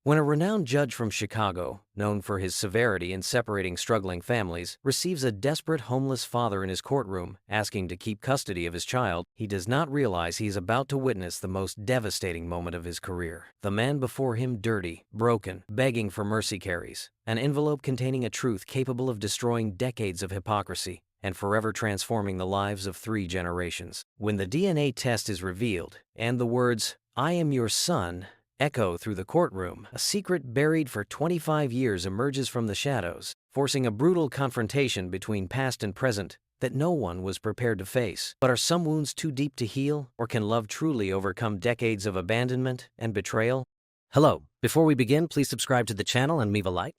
When a renowned judge from Chicago, known for his severity in separating struggling families, receives a desperate homeless father in his courtroom asking to keep custody of his child, he does not realize he is about to witness the most devastating moment of his career. The man before him, dirty, broken, begging for mercy, carries an envelope containing a truth capable of destroying decades of hypocrisy and forever transforming the lives of 3 generations. When the DNA test is revealed and the words, "I am your son," echo through the courtroom, a secret buried for 25 years emerges from the shadows, forcing a brutal confrontation between past and present that no one was prepared to face. But are some wounds too deep to heal, or can love truly overcome decades of abandonment and betrayal? Hello. Before we begin, please subscribe to the channel and leave a like.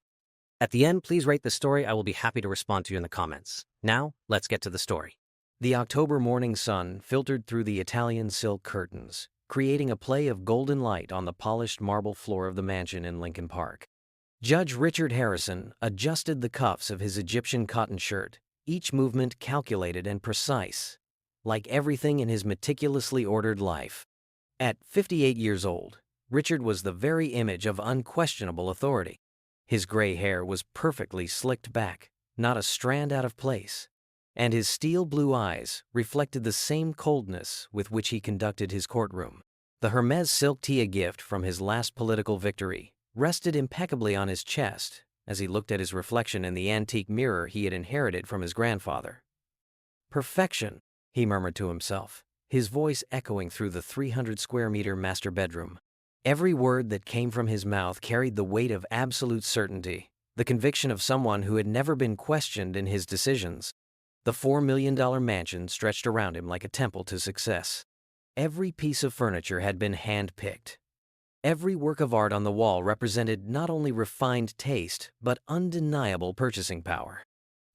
At the end, please rate the story. I will be happy to respond to you in the comments. Now, let's get to the story. The October morning sun filtered through the Italian silk curtains, creating a play of golden light on the polished marble floor of the mansion in Lincoln Park. Judge Richard Harrison adjusted the cuffs of his Egyptian cotton shirt, each movement calculated and precise, like everything in his meticulously ordered life. At 58 years old, Richard was the very image of unquestionable authority. His gray hair was perfectly slicked back, not a strand out of place, and his steel blue eyes reflected the same coldness with which he conducted his courtroom. The Hermes silk tee, a gift from his last political victory, rested impeccably on his chest as he looked at his reflection in the antique mirror he had inherited from his grandfather. "Perfection," he murmured to himself, his voice echoing through the 300-square-meter master bedroom. Every word that came from his mouth carried the weight of absolute certainty, the conviction of someone who had never been questioned in his decisions. The $4 million mansion stretched around him like a temple to success. Every piece of furniture had been hand-picked. Every work of art on the wall represented not only refined taste, but undeniable purchasing power.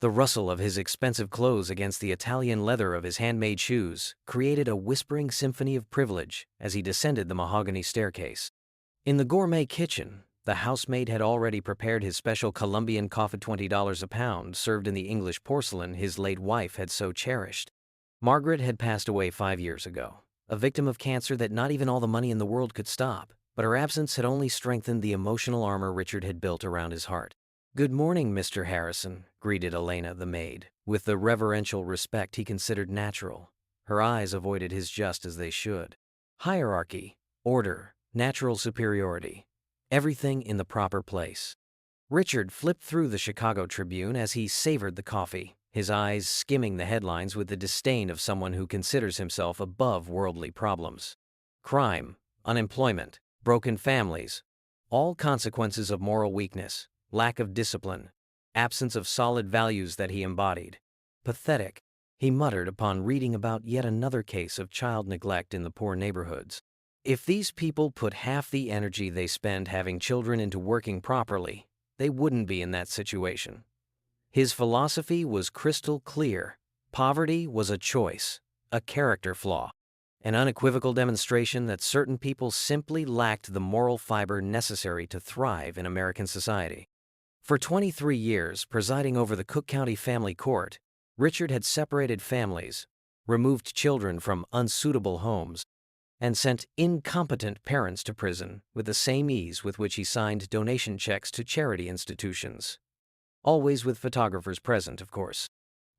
The rustle of his expensive clothes against the Italian leather of his handmade shoes created a whispering symphony of privilege as he descended the mahogany staircase. In the gourmet kitchen, the housemaid had already prepared his special Colombian coffee, $20 a pound, served in the English porcelain his late wife had so cherished. Margaret had passed away 5 years ago, a victim of cancer that not even all the money in the world could stop, but her absence had only strengthened the emotional armor Richard had built around his heart. "Good morning, Mr. Harrison," greeted Elena, the maid, with the reverential respect he considered natural. Her eyes avoided his just as they should. Hierarchy, order, natural superiority. Everything in the proper place. Richard flipped through the Chicago Tribune as he savored the coffee, his eyes skimming the headlines with the disdain of someone who considers himself above worldly problems. Crime, unemployment, broken families, all consequences of moral weakness, lack of discipline, absence of solid values that he embodied. Pathetic, he muttered upon reading about yet another case of child neglect in the poor neighborhoods. If these people put half the energy they spend having children into working properly, they wouldn't be in that situation. His philosophy was crystal clear. Poverty was a choice, a character flaw, an unequivocal demonstration that certain people simply lacked the moral fiber necessary to thrive in American society. For 23 years, presiding over the Cook County Family Court, Richard had separated families, removed children from unsuitable homes, and sent incompetent parents to prison with the same ease with which he signed donation checks to charity institutions. Always with photographers present, of course.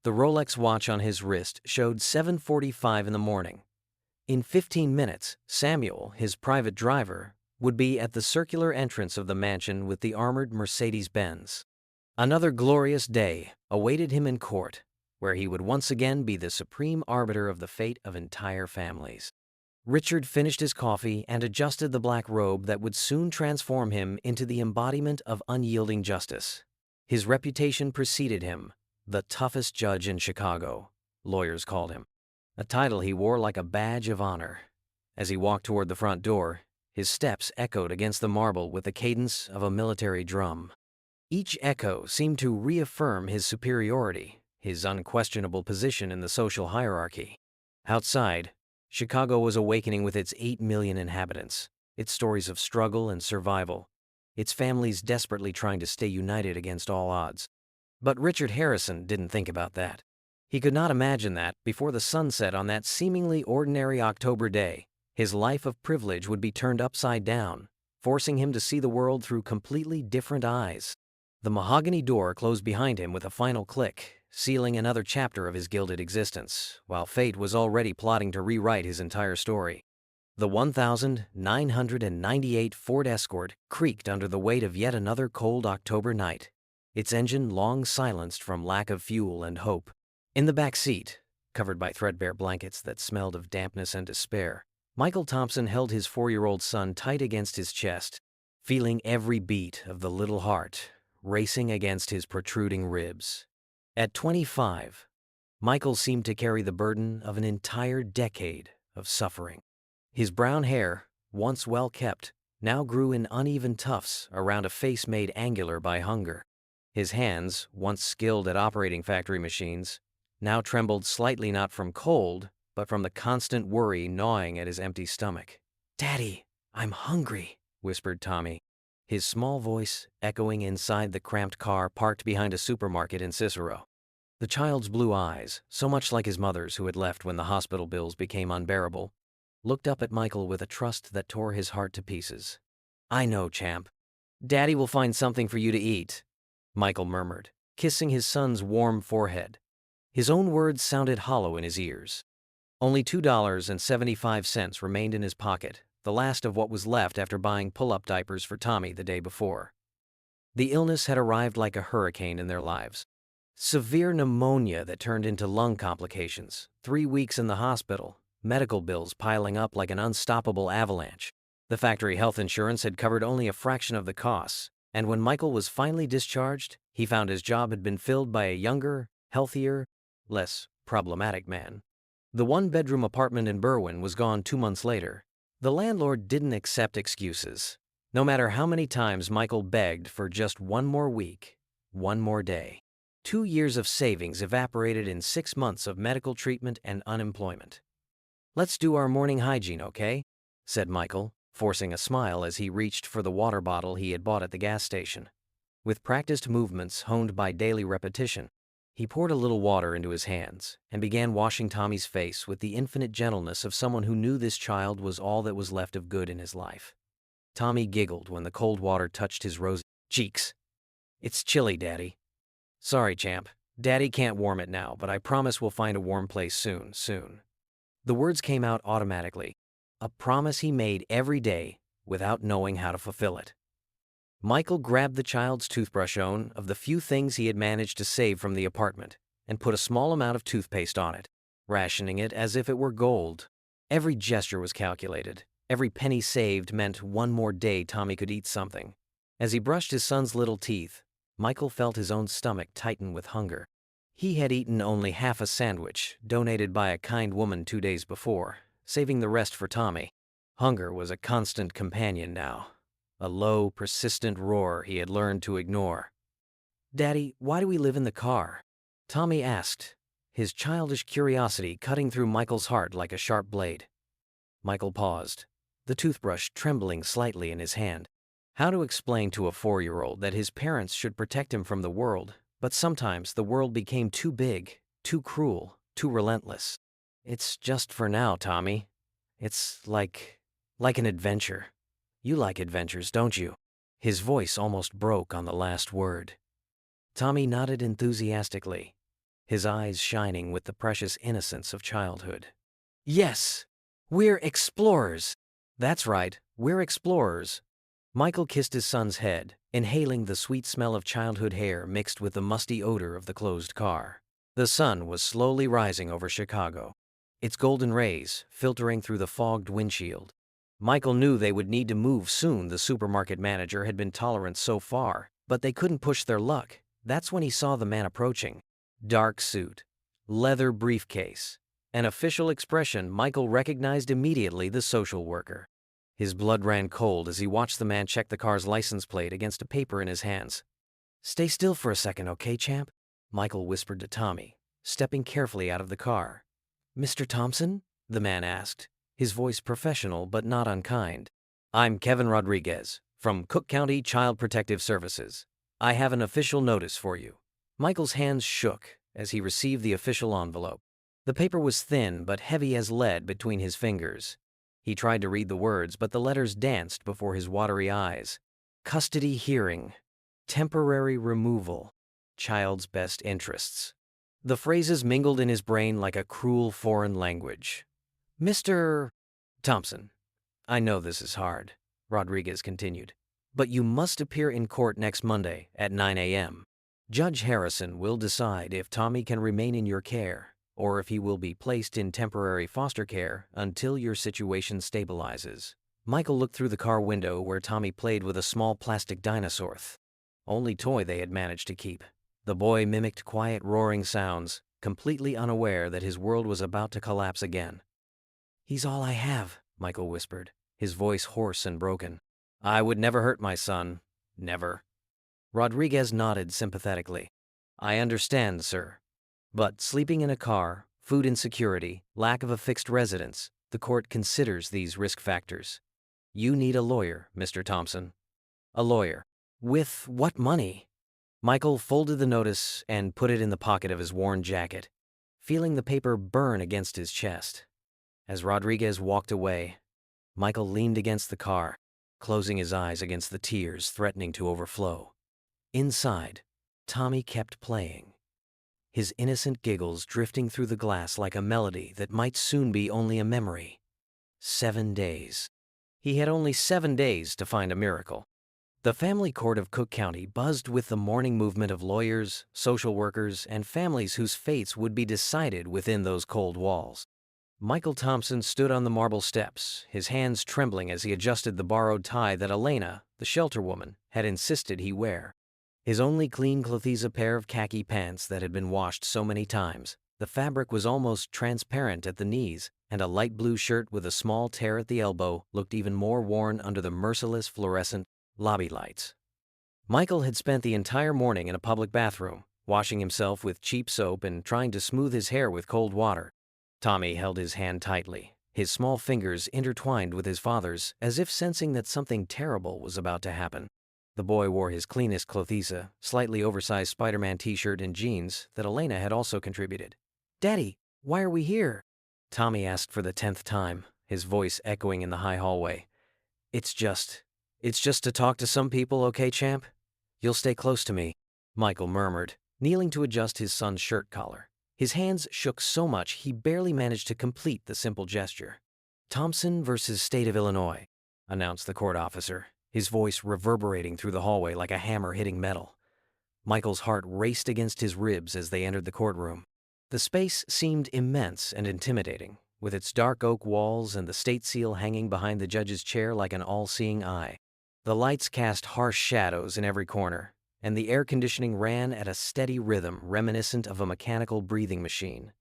The Rolex watch on his wrist showed 7:45 in the morning. In 15 minutes, Samuel, his private driver, would be at the circular entrance of the mansion with the armored Mercedes-Benz. Another glorious day awaited him in court, where he would once again be the supreme arbiter of the fate of entire families. Richard finished his coffee and adjusted the black robe that would soon transform him into the embodiment of unyielding justice. His reputation preceded him, the toughest judge in Chicago, lawyers called him, a title he wore like a badge of honor. As he walked toward the front door, his steps echoed against the marble with the cadence of a military drum. Each echo seemed to reaffirm his superiority, his unquestionable position in the social hierarchy. Outside, Chicago was awakening with its 8 million inhabitants, its stories of struggle and survival, its families desperately trying to stay united against all odds. But Richard Harrison didn't think about that. He could not imagine that, before the sunset on that seemingly ordinary October day, his life of privilege would be turned upside down, forcing him to see the world through completely different eyes. The mahogany door closed behind him with a final click, sealing another chapter of his gilded existence, while fate was already plotting to rewrite his entire story. The 1,998 Ford Escort creaked under the weight of yet another cold October night, its engine long silenced from lack of fuel and hope. In the back seat, covered by threadbare blankets that smelled of dampness and despair, Michael Thompson held his 4-year-old son tight against his chest, feeling every beat of the little heart racing against his protruding ribs. At 25, Michael seemed to carry the burden of an entire decade of suffering. His brown hair, once well kept, now grew in uneven tufts around a face made angular by hunger. His hands, once skilled at operating factory machines, now trembled slightly not from cold, but from the constant worry gnawing at his empty stomach. "Daddy, I'm hungry," whispered Tommy, his small voice echoing inside the cramped car parked behind a supermarket in Cicero. The child's blue eyes, so much like his mother's who had left when the hospital bills became unbearable, looked up at Michael with a trust that tore his heart to pieces. "I know, champ. Daddy will find something for you to eat," Michael murmured, kissing his son's warm forehead. His own words sounded hollow in his ears. Only $2.75 remained in his pocket, the last of what was left after buying pull-up diapers for Tommy the day before. The illness had arrived like a hurricane in their lives. Severe pneumonia that turned into lung complications, 3 weeks in the hospital, medical bills piling up like an unstoppable avalanche. The factory health insurance had covered only a fraction of the costs, and when Michael was finally discharged, he found his job had been filled by a younger, healthier, less problematic man. The one-bedroom apartment in Berwyn was gone 2 months later. The landlord didn't accept excuses. No matter how many times Michael begged for just one more week, one more day. 2 years of savings evaporated in 6 months of medical treatment and unemployment. "Let's do our morning hygiene, okay?" said Michael, forcing a smile as he reached for the water bottle he had bought at the gas station. With practiced movements honed by daily repetition, he poured a little water into his hands and began washing Tommy's face with the infinite gentleness of someone who knew this child was all that was left of good in his life. Tommy giggled when the cold water touched his rosy cheeks. "It's chilly, Daddy." "Sorry, champ. Daddy can't warm it now, but I promise we'll find a warm place soon. The words came out automatically, a promise he made every day without knowing how to fulfill it. Michael grabbed the child's toothbrush of the few things he had managed to save from the apartment and put a small amount of toothpaste on it, rationing it as if it were gold. Every gesture was calculated. Every penny saved meant one more day Tommy could eat something. As he brushed his son's little teeth, Michael felt his own stomach tighten with hunger. He had eaten only half a sandwich, donated by a kind woman 2 days before, saving the rest for Tommy. Hunger was a constant companion now, a low, persistent roar he had learned to ignore. "Daddy, why do we live in the car?" Tommy asked, his childish curiosity cutting through Michael's heart like a sharp blade. Michael paused, the toothbrush trembling slightly in his hand. How to explain to a 4-year-old that his parents should protect him from the world, but sometimes the world became too big, too cruel, too relentless. "It's just for now, Tommy. It's like an adventure. You like adventures, don't you?" His voice almost broke on the last word. Tommy nodded enthusiastically, his eyes shining with the precious innocence of childhood. "Yes, we're explorers." "That's right, we're explorers." Michael kissed his son's head, inhaling the sweet smell of childhood hair mixed with the musty odor of the closed car. The sun was slowly rising over Chicago, its golden rays filtering through the fogged windshield. Michael knew they would need to move soon. The supermarket manager had been tolerant so far, but they couldn't push their luck. That's when he saw the man approaching. Dark suit, leather briefcase, an official expression. Michael recognized immediately the social worker. His blood ran cold as he watched the man check the car's license plate against a paper in his hands. "Stay still for a second, okay, champ?" Michael whispered to Tommy, stepping carefully out of the car. "Mr. Thompson?" the man asked, his voice professional but not unkind. "I'm Kevin Rodriguez, from Cook County Child Protective Services. I have an official notice for you." Michael's hands shook as he received the official envelope. The paper was thin but heavy as lead between his fingers. He tried to read the words, but the letters danced before his watery eyes. Custody hearing. Temporary removal. Child's best interests. The phrases mingled in his brain like a cruel foreign language. Mr. Thompson, I know this is hard, Rodriguez continued, but you must appear in court next Monday at 9 a.m. Judge Harrison will decide if Tommy can remain in your care or if he will be placed in temporary foster care until your situation stabilizes. Michael looked through the car window where Tommy played with a small plastic dinosaur. Only toy they had managed to keep. The boy mimicked quiet roaring sounds, completely unaware that his world was about to collapse again. He's all I have, Michael whispered, his voice hoarse and broken. I would never hurt my son. Never. Rodriguez nodded sympathetically. I understand, sir. But sleeping in a car, food insecurity, lack of a fixed residence, the court considers these risk factors. You need a lawyer, Mr. Thompson. A lawyer. With what money? Michael folded the notice and put it in the pocket of his worn jacket, feeling the paper burn against his chest. As Rodriguez walked away, Michael leaned against the car, closing his eyes against the tears threatening to overflow. Inside, Tommy kept playing, his innocent giggles drifting through the glass like a melody that might soon be only a memory. 7 days. He had only 7 days to find a miracle. The family court of Cook County buzzed with the morning movement of lawyers, social workers, and families whose fates would be decided within those cold walls. Michael Thompson stood on the marble steps, his hands trembling as he adjusted the borrowed tie that Elena, the shelter woman, had insisted he wear. His only clean clothes a pair of khaki pants that had been washed so many times. The fabric was almost transparent at the knees, and a light blue shirt with a small tear at the elbow looked even more worn under the merciless fluorescent lobby lights. Michael had spent the entire morning in a public bathroom, washing himself with cheap soap and trying to smooth his hair with cold water. Tommy held his hand tightly, his small fingers intertwined with his father's, as if sensing that something terrible was about to happen. The boy wore his cleanest clothes, a slightly oversized Spider-Man t-shirt and jeans that Elena had also contributed. Daddy, why are we here? Tommy asked for the 10th time, his voice echoing in the high hallway. It's just to talk to some people, okay, champ? You'll stay close to me, Michael murmured, kneeling to adjust his son's shirt collar. His hands shook so much he barely managed to complete the simple gesture. Thompson versus State of Illinois, announced the court officer, his voice reverberating through the hallway like a hammer hitting metal. Michael's heart raced against his ribs as they entered the courtroom. The space seemed immense and intimidating, with its dark oak walls and the state seal hanging behind the judge's chair like an all-seeing eye. The lights cast harsh shadows in every corner, and the air conditioning ran at a steady rhythm reminiscent of a mechanical breathing machine.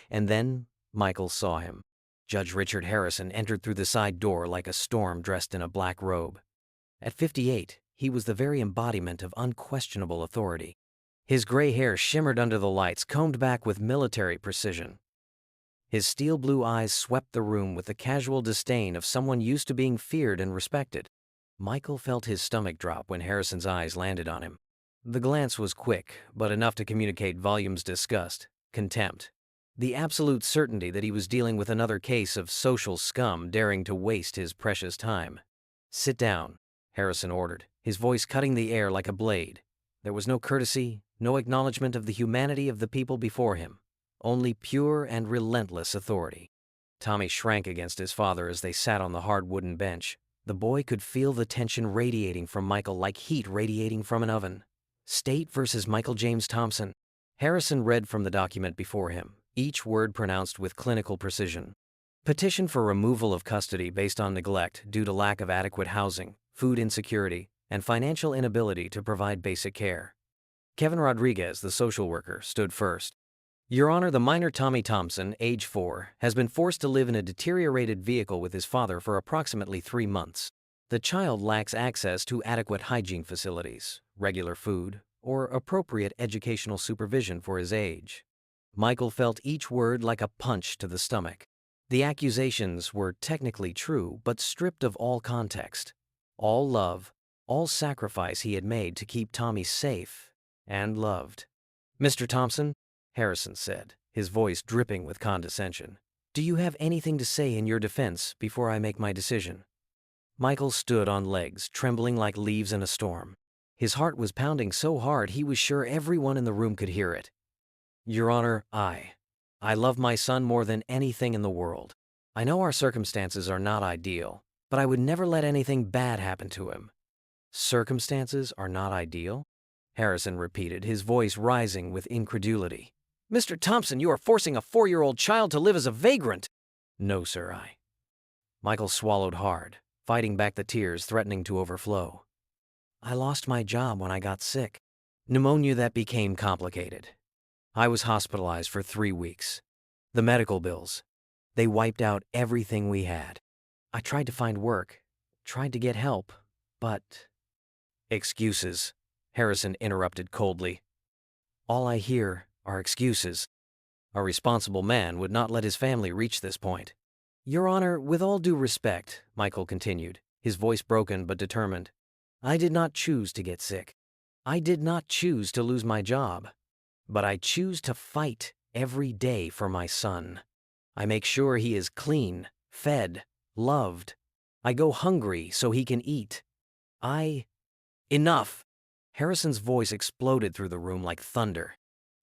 And then Michael saw him. Judge Richard Harrison entered through the side door like a storm dressed in a black robe. At 58, he was the very embodiment of unquestionable authority. His gray hair shimmered under the lights, combed back with military precision. His steel blue eyes swept the room with the casual disdain of someone used to being feared and respected. Michael felt his stomach drop when Harrison's eyes landed on him. The glance was quick, but enough to communicate volumes: disgust, contempt, the absolute certainty that he was dealing with another case of social scum daring to waste his precious time. Sit down, Harrison ordered, his voice cutting the air like a blade. There was no courtesy, no acknowledgement of the humanity of the people before him, only pure and relentless authority. Tommy shrank against his father as they sat on the hard wooden bench. The boy could feel the tension radiating from Michael like heat radiating from an oven. State versus Michael James Thompson. Harrison read from the document before him, each word pronounced with clinical precision. Petition for removal of custody based on neglect due to lack of adequate housing, food insecurity, and financial inability to provide basic care. Kevin Rodriguez, the social worker, stood first. Your Honor, the minor Tommy Thompson, age 4, has been forced to live in a deteriorated vehicle with his father for approximately 3 months. The child lacks access to adequate hygiene facilities, regular food, or appropriate educational supervision for his age. Michael felt each word like a punch to the stomach. The accusations were technically true, but stripped of all context, all love, all sacrifice he had made to keep Tommy safe and loved. Mr. Thompson, Harrison said, his voice dripping with condescension, Do you have anything to say in your defense before I make my decision?" Michael stood on legs, trembling like leaves in a storm. His heart was pounding so hard he was sure everyone in the room could hear it. "Your Honor, I love my son more than anything in the world. I know our circumstances are not ideal, but I would never let anything bad happen to him." "Circumstances are not ideal?" Harrison repeated, his voice rising with incredulity. "Mr. Thompson, you are forcing a 4-year-old child to live as a vagrant." "No, sir, Michael swallowed hard, fighting back the tears threatening to overflow. "I lost my job when I got sick. Pneumonia that became complicated. I was hospitalized for 3 weeks. The medical bills, they wiped out everything we had. I tried to find work, tried to get help, but—" "Excuses," Harrison interrupted coldly. "All I hear are excuses. A responsible man would not let his family reach this point." "Your Honor, with all due respect," Michael continued, his voice broken but determined, "I did not choose to get sick. I did not choose to lose my job. But I choose to fight every day for my son. I make sure he is clean, fed, loved. I go hungry so he can eat. Enough!" Harrison's voice exploded through the room like thunder.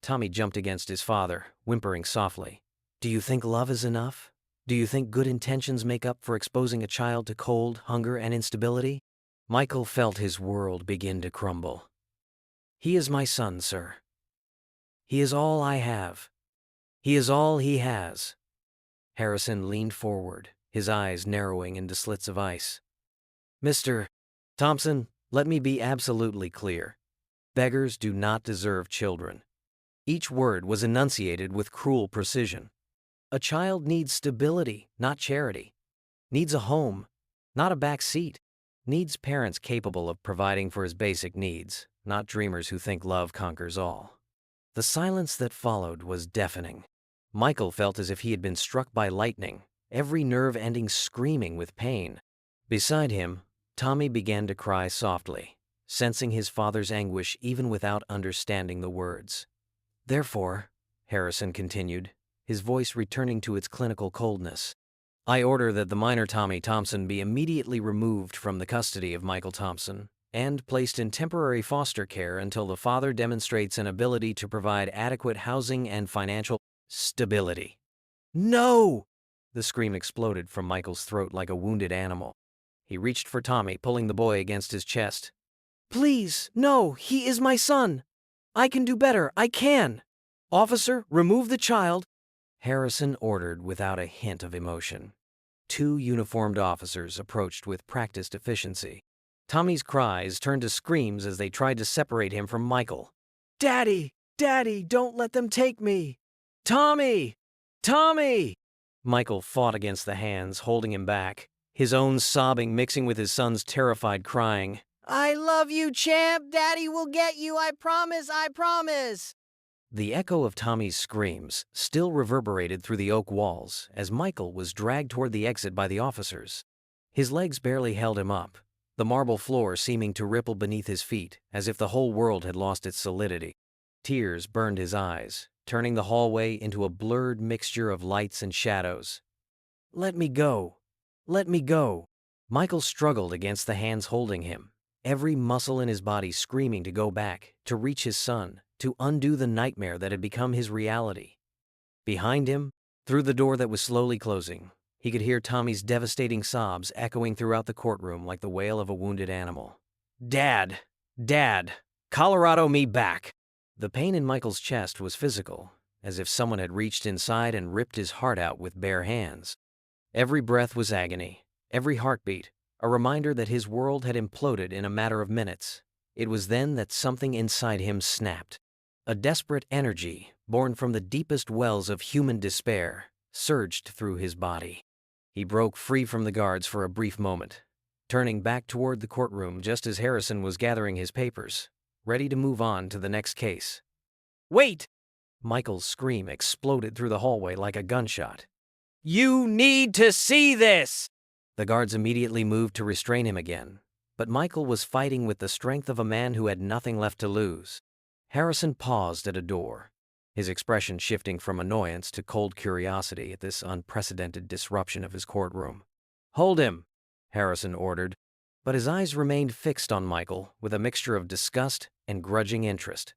Tommy jumped against his father, whimpering softly. "Do you think love is enough? Do you think good intentions make up for exposing a child to cold, hunger, and instability?" Michael felt his world begin to crumble. "He is my son, sir. He is all I have. He is all he has." Harrison leaned forward, his eyes narrowing into slits of ice. "Mr. Thompson, let me be absolutely clear. Beggars do not deserve children." Each word was enunciated with cruel precision. "A child needs stability, not charity. Needs a home, not a back seat. Needs parents capable of providing for his basic needs, not dreamers who think love conquers all." The silence that followed was deafening. Michael felt as if he had been struck by lightning, every nerve ending screaming with pain. Beside him, Tommy began to cry softly, sensing his father's anguish even without understanding the words. "Therefore," Harrison continued, his voice returning to its clinical coldness, "I order that the minor Tommy Thompson be immediately removed from the custody of Michael Thompson and placed in temporary foster care until the father demonstrates an ability to provide adequate housing and financial stability." "No!" The scream exploded from Michael's throat like a wounded animal. He reached for Tommy, pulling the boy against his chest. "Please, no, he is my son. I can do better, I can. Officer, remove the child." Harrison ordered without a hint of emotion. 2 uniformed officers approached with practiced efficiency. Tommy's cries turned to screams as they tried to separate him from Michael. "Daddy! Daddy, don't let them take me! Tommy! Tommy!" Michael fought against the hands, holding him back, his own sobbing mixing with his son's terrified crying. "I love you, champ! Daddy will get you, I promise, I promise!" The echo of Tommy's screams still reverberated through the oak walls as Michael was dragged toward the exit by the officers. His legs barely held him up, the marble floor seeming to ripple beneath his feet as if the whole world had lost its solidity. Tears burned his eyes, turning the hallway into a blurred mixture of lights and shadows. "Let me go! Let me go!" Michael struggled against the hands holding him, every muscle in his body screaming to go back, to reach his son, to undo the nightmare that had become his reality. Behind him, through the door that was slowly closing, he could hear Tommy's devastating sobs echoing throughout the courtroom like the wail of a wounded animal. "Dad! Dad! Colorado me back!" The pain in Michael's chest was physical, as if someone had reached inside and ripped his heart out with bare hands. Every breath was agony, every heartbeat, a reminder that his world had imploded in a matter of minutes. It was then that something inside him snapped. A desperate energy, born from the deepest wells of human despair, surged through his body. He broke free from the guards for a brief moment, turning back toward the courtroom just as Harrison was gathering his papers, ready to move on to the next case. "Wait!" Michael's scream exploded through the hallway like a gunshot. "You need to see this!" The guards immediately moved to restrain him again, but Michael was fighting with the strength of a man who had nothing left to lose. Harrison paused at a door. his expression shifting from annoyance to cold curiosity at this unprecedented disruption of his courtroom. "Hold him," Harrison ordered, but his eyes remained fixed on Michael with a mixture of disgust and grudging interest.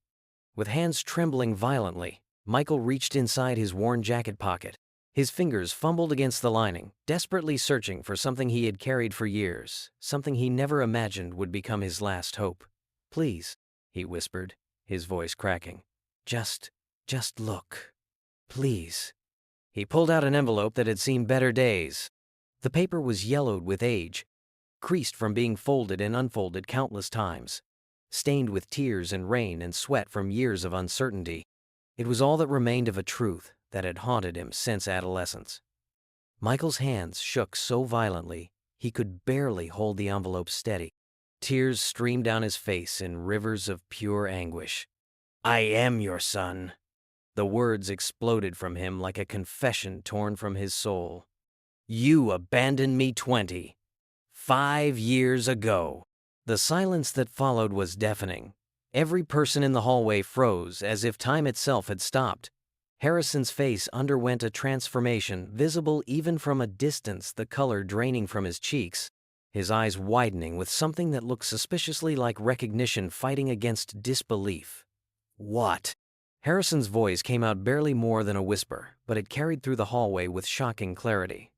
With hands trembling violently, Michael reached inside his worn jacket pocket. His fingers fumbled against the lining, desperately searching for something he had carried for years, something he never imagined would become his last hope. "Please," he whispered, his voice cracking. Just look. Please." He pulled out an envelope that had seen better days. The paper was yellowed with age, creased from being folded and unfolded countless times, stained with tears and rain and sweat from years of uncertainty. It was all that remained of a truth that had haunted him since adolescence. Michael's hands shook so violently he could barely hold the envelope steady. Tears streamed down his face in rivers of pure anguish. "I am your son." The words exploded from him like a confession torn from his soul. "You abandoned me 25 years ago." The silence that followed was deafening. Every person in the hallway froze as if time itself had stopped. Harrison's face underwent a transformation, visible even from a distance, the color draining from his cheeks, his eyes widening with something that looked suspiciously like recognition fighting against disbelief. "What?" Harrison's voice came out barely more than a whisper, but it carried through the hallway with shocking clarity.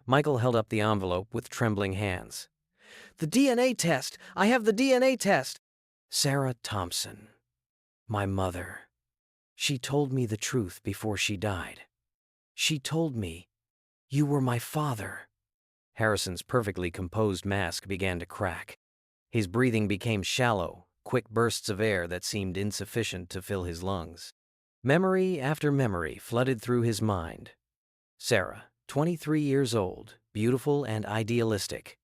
Michael held up the envelope with trembling hands. "The DNA test! I have the DNA test!" "Sarah Thompson. My mother. She told me the truth before she died. She told me you were my father." Harrison's perfectly composed mask began to crack. His breathing became shallow, quick bursts of air that seemed insufficient to fill his lungs. Memory after memory flooded through his mind. Sarah, 23 years old, beautiful and idealistic,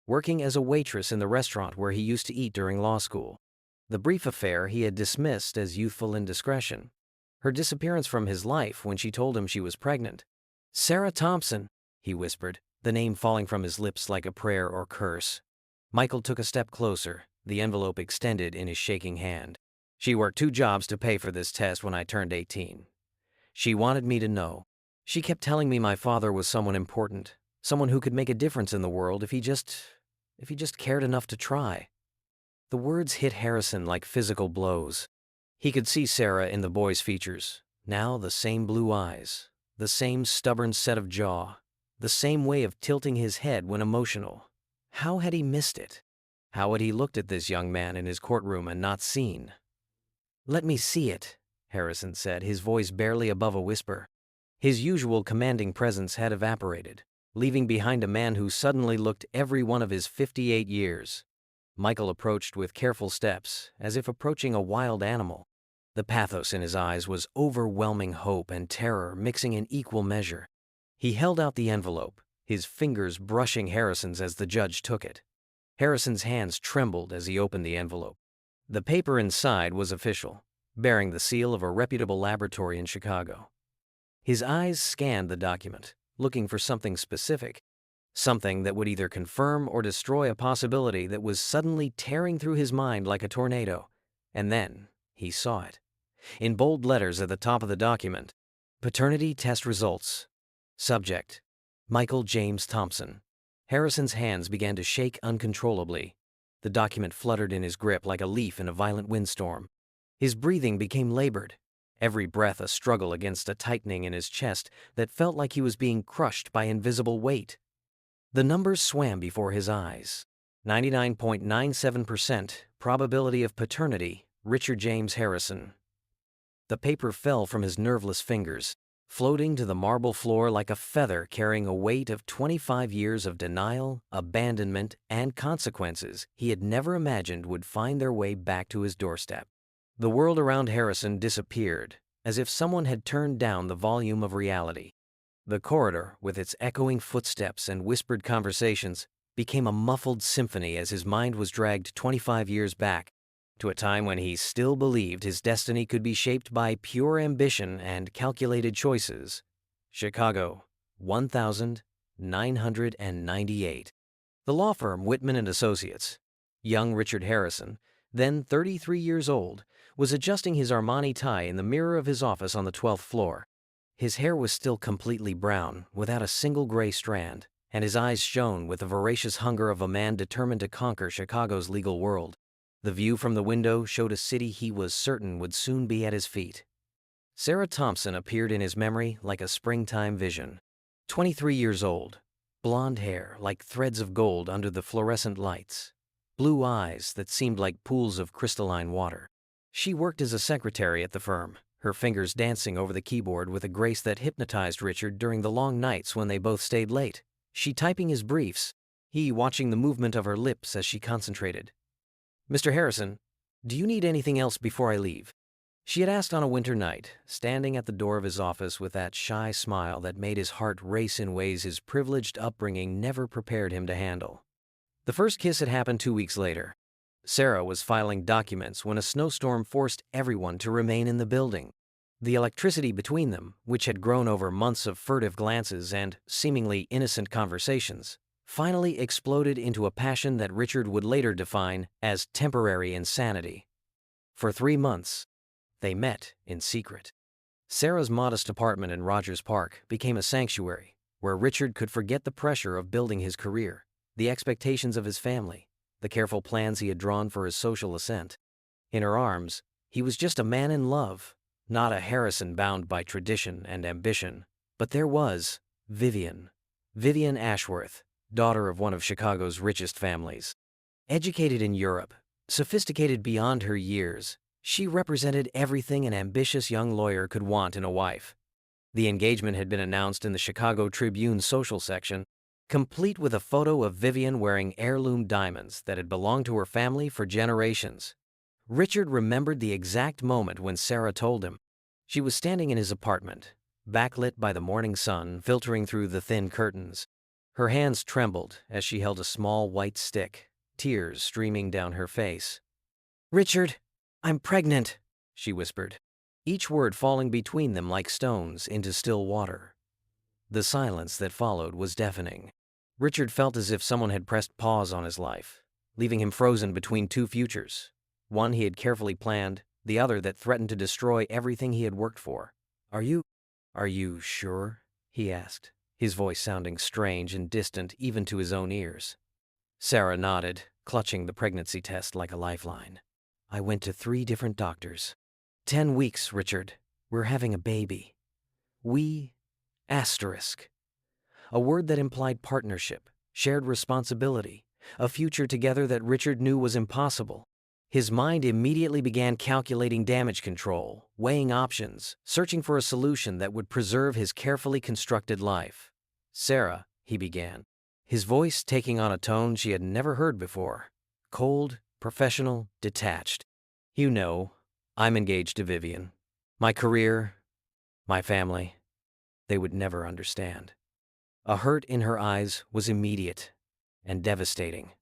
working as a waitress in the restaurant where he used to eat during law school. The brief affair he had dismissed as youthful indiscretion. Her disappearance from his life when she told him she was pregnant. "Sarah Thompson," he whispered, the name falling from his lips like a prayer or curse. Michael took a step closer, the envelope extended in his shaking hand. "She worked 2 jobs to pay for this test when I turned 18. She wanted me to know. She kept telling me my father was someone important, someone who could make a difference in the world if he just cared enough to try." The words hit Harrison like physical blows. He could see Sarah in the boy's features, now the same blue eyes, the same stubborn set of jaw, the same way of tilting his head when emotional. How had he missed it? How had he looked at this young man in his courtroom and not seen? "Let me see it," Harrison said, his voice barely above a whisper. His usual commanding presence had evaporated, leaving behind a man who suddenly looked every one of his 58 years. Michael approached with careful steps, as if approaching a wild animal. The pathos in his eyes was overwhelming hope and terror mixing in equal measure. He held out the envelope, his fingers brushing Harrison's as the judge took it. Harrison's hands trembled as he opened the envelope. The paper inside was official, bearing the seal of a reputable laboratory in Chicago. His eyes scanned the document, looking for something specific, something that would either confirm or destroy a possibility that was suddenly tearing through his mind like a tornado. And then he saw it. In bold letters at the top of the document, "Paternity test results. Subject, Michael James Thompson." Harrison's hands began to shake uncontrollably. The document fluttered in his grip like a leaf in a violent windstorm. His breathing became labored, every breath a struggle against a tightening in his chest that felt like he was being crushed by invisible weight. The numbers swam before his eyes. 99.97% probability of paternity, Richard James Harrison. The paper fell from his nerveless fingers, floating to the marble floor like a feather carrying a weight of 25 years of denial, abandonment, and consequences he had never imagined would find their way back to his doorstep. The world around Harrison disappeared, as if someone had turned down the volume of reality. The corridor, with its echoing footsteps and whispered conversations, became a muffled symphony as his mind was dragged 25 years back, to a time when he still believed his destiny could be shaped by pure ambition and calculated choices. Chicago, 1998. The law firm Whitman & Associates. Young Richard Harrison, then 33 years old, was adjusting his Armani tie in the mirror of his office on the 12th floor. His hair was still completely brown, without a single gray strand, and his eyes shone with the voracious hunger of a man determined to conquer Chicago's legal world. The view from the window showed a city he was certain would soon be at his feet. Sarah Thompson appeared in his memory like a springtime vision. 23 years old, blonde hair like threads of gold under the fluorescent lights, blue eyes that seemed like pools of crystalline water. She worked as a secretary at the firm, her fingers dancing over the keyboard with a grace that hypnotized Richard during the long nights when they both stayed late. She typing his briefs, he watching the movement of her lips as she concentrated. "Mr. Harrison, do you need anything else before I leave?" She had asked on a winter night, standing at the door of his office with that shy smile that made his heart race in ways his privileged upbringing never prepared him to handle. The first kiss had happened 2 weeks later. Sarah was filing documents when a snowstorm forced everyone to remain in the building. The electricity between them, which had grown over months of furtive glances and seemingly innocent conversations, finally exploded into a passion that Richard would later define as temporary insanity. For 3 months, they met in secret. Sarah's modest apartment in Rogers Park became a sanctuary where Richard could forget the pressure of building his career, the expectations of his family, the careful plans he had drawn for his social ascent. In her arms, he was just a man in love, not a Harrison bound by tradition and ambition. But there was Vivian Ashworth, daughter of one of Chicago's richest families. Educated in Europe, sophisticated beyond her years, she represented everything an ambitious young lawyer could want in a wife. The engagement had been announced in the Chicago Tribune's social section, complete with a photo of Vivian wearing heirloom diamonds that had belonged to her family for generations. Richard remembered the exact moment when Sarah told him. She was standing in his apartment, backlit by the morning sun filtering through the thin curtains. Her hands trembled as she held a small white stick, tears streaming down her face. "Richard, I'm pregnant," she whispered, each word falling between them like stones into still water. The silence that followed was deafening. Richard felt as if someone had pressed pause on his life, leaving him frozen between two futures, one he had carefully planned, the other that threatened to destroy everything he had worked for. Are you sure?" he asked, his voice sounding strange and distant even to his own ears. Sarah nodded, clutching the pregnancy test like a lifeline. "I went to 3 different doctors. 10 weeks, Richard. We're having a baby. We, asterisk. A word that implied partnership, shared responsibility, a future together that Richard knew was impossible. His mind immediately began calculating damage control, weighing options, searching for a solution that would preserve his carefully constructed life. "Sarah," he began, his voice taking on a tone she had never heard before. Cold, professional, detached. "You know, I'm engaged to Vivian. My career, my family, they would never understand." A hurt in her eyes was immediate and devastating.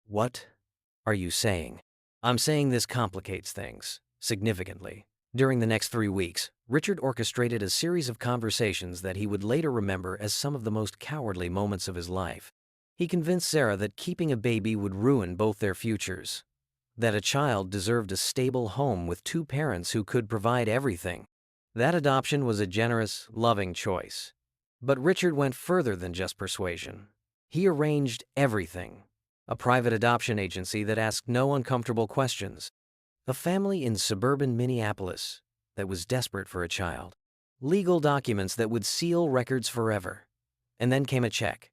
"What are you saying?" "I'm saying this complicates things, significantly." During the next 3 weeks, Richard orchestrated a series of conversations that he would later remember as some of the most cowardly moments of his life. He convinced Sarah that keeping a baby would ruin both their futures, that a child deserved a stable home with 2 parents who could provide everything. That adoption was a generous, loving choice. But Richard went further than just persuasion. He arranged everything. A private adoption agency that asked no uncomfortable questions. A family in suburban Minneapolis that was desperate for a child. Legal documents that would seal records forever. And then came a check.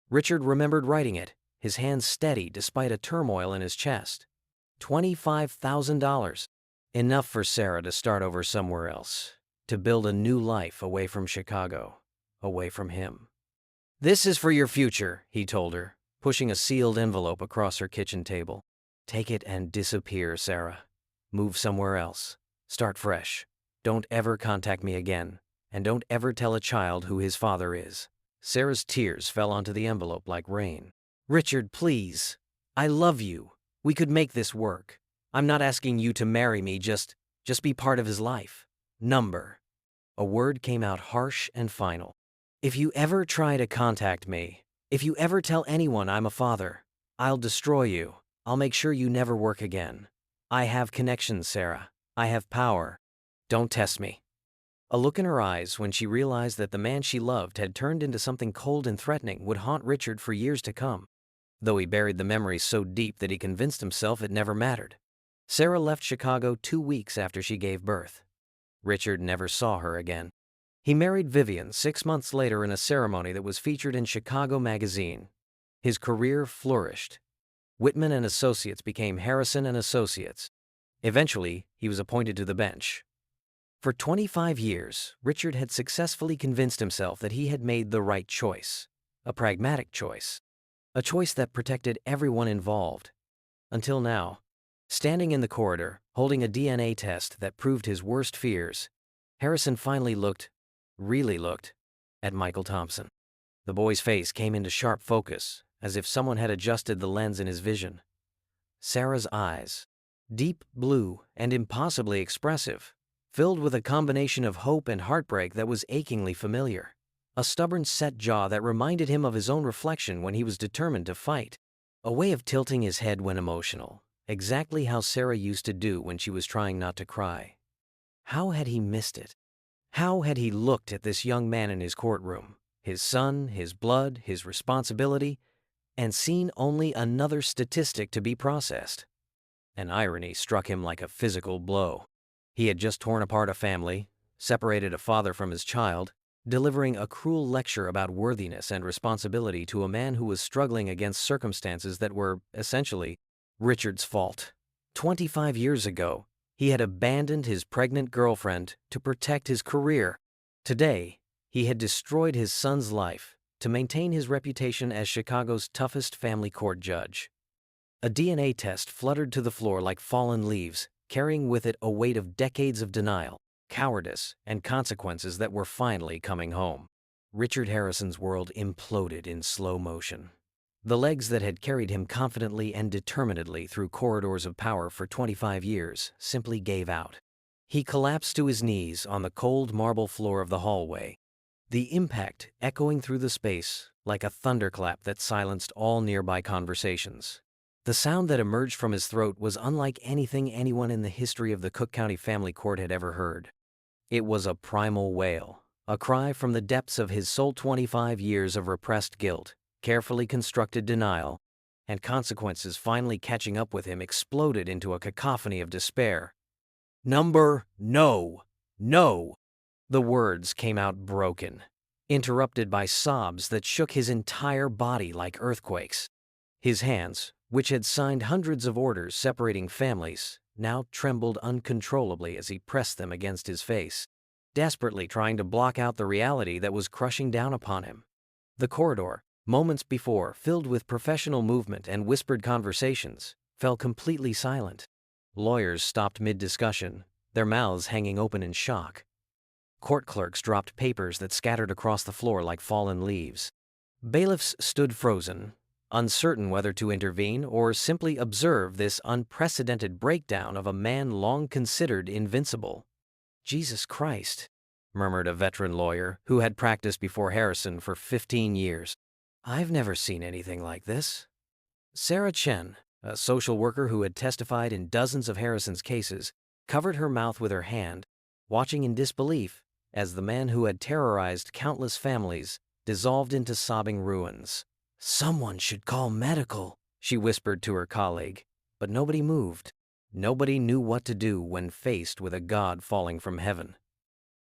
Richard remembered writing it, his hands steady despite a turmoil in his chest. $25,000. Enough for Sarah to start over somewhere else, to build a new life away from Chicago, away from him. "This is for your future," he told her, pushing a sealed envelope across her kitchen table. "Take it and disappear, Sarah. Move somewhere else. Start fresh. Don't ever contact me again, and don't ever tell a child who his father is." Sarah's tears fell onto the envelope like rain. "Richard, please. I love you. We could make this work. I'm not asking you to marry me, just be part of his life. Number." A word came out harsh and final. "If you ever try to contact me, if you ever tell anyone I'm a father, I'll destroy you. I'll make sure you never work again. I have connections, Sarah. I have power. Don't test me. A look in her eyes when she realized that the man she loved had turned into something cold and threatening would haunt Richard for years to come, though he buried the memories so deep that he convinced himself it never mattered. Sarah left Chicago 2 weeks after she gave birth. Richard never saw her again. He married Vivian 6 months later in a ceremony that was featured in Chicago Magazine. His career flourished. Whitman and Associates became Harrison and Associates. Eventually, he was appointed to the bench. For 25 years, Richard had successfully convinced himself that he had made the right choice, a pragmatic choice, a choice that protected everyone involved. Until now, standing in the corridor, holding a DNA test that proved his worst fears, Harrison finally really looked, at Michael Thompson. The boy's face came into sharp focus, as if someone had adjusted the lens in his vision. Sarah's eyes, deep blue and impossibly expressive, filled with a combination of hope and heartbreak that was achingly familiar. A stubborn set jaw that reminded him of his own reflection when he was determined to fight. A way of tilting his head when emotional, exactly how Sarah used to do when she was trying not to cry. How had he missed it? How had he looked at this young man in his courtroom, his son, his blood, his responsibility, and seen only another statistic to be processed? An irony struck him like a physical blow. He had just torn apart a family, separated a father from his child, delivering a cruel lecture about worthiness and responsibility to a man who was struggling against circumstances that were, essentially, Richard's fault. 25 years ago, he had abandoned his pregnant girlfriend to protect his career. Today, he had destroyed his son's life to maintain his reputation as Chicago's toughest family court judge. A DNA test fluttered to the floor like fallen leaves, carrying with it a weight of decades of denial, cowardice, and consequences that were finally coming home. Richard Harrison's world imploded in slow motion. The legs that had carried him confidently and determinedly through corridors of power for 25 years simply gave out. He collapsed to his knees on the cold marble floor of the hallway, the impact echoing through the space like a thunderclap that silenced all nearby conversations. The sound that emerged from his throat was unlike anything anyone in the history of the Cook County Family Court had ever heard. It was a primal wail, a cry from the depths of his soul. 25 years of repressed guilt, carefully constructed denial, and consequences finally catching up with him exploded into a cacophony of despair. No. The words came out broken, interrupted by sobs that shook his entire body like earthquakes. His hands, which had signed hundreds of orders separating families, now trembled uncontrollably as he pressed them against his face, desperately trying to block out the reality that was crushing down upon him. The corridor, moments before filled with professional movement and whispered conversations, fell completely silent. Lawyers stopped mid-discussion, their mouths hanging open in shock. Court clerks dropped papers that scattered across the floor like fallen leaves. Bailiffs stood frozen, uncertain whether to intervene or simply observe this unprecedented breakdown of a man long considered invincible. "Jesus Christ," murmured a veteran lawyer who had practiced before Harrison for 15 years. "I've never seen anything like this." Sarah Chen, a social worker who had testified in dozens of Harrison's cases, covered her mouth with her hand, watching in disbelief as the man who had terrorized countless families dissolved into sobbing ruins. "Someone should call medical," she whispered to her colleague, but nobody moved. Nobody knew what to do when faced with a god falling from heaven.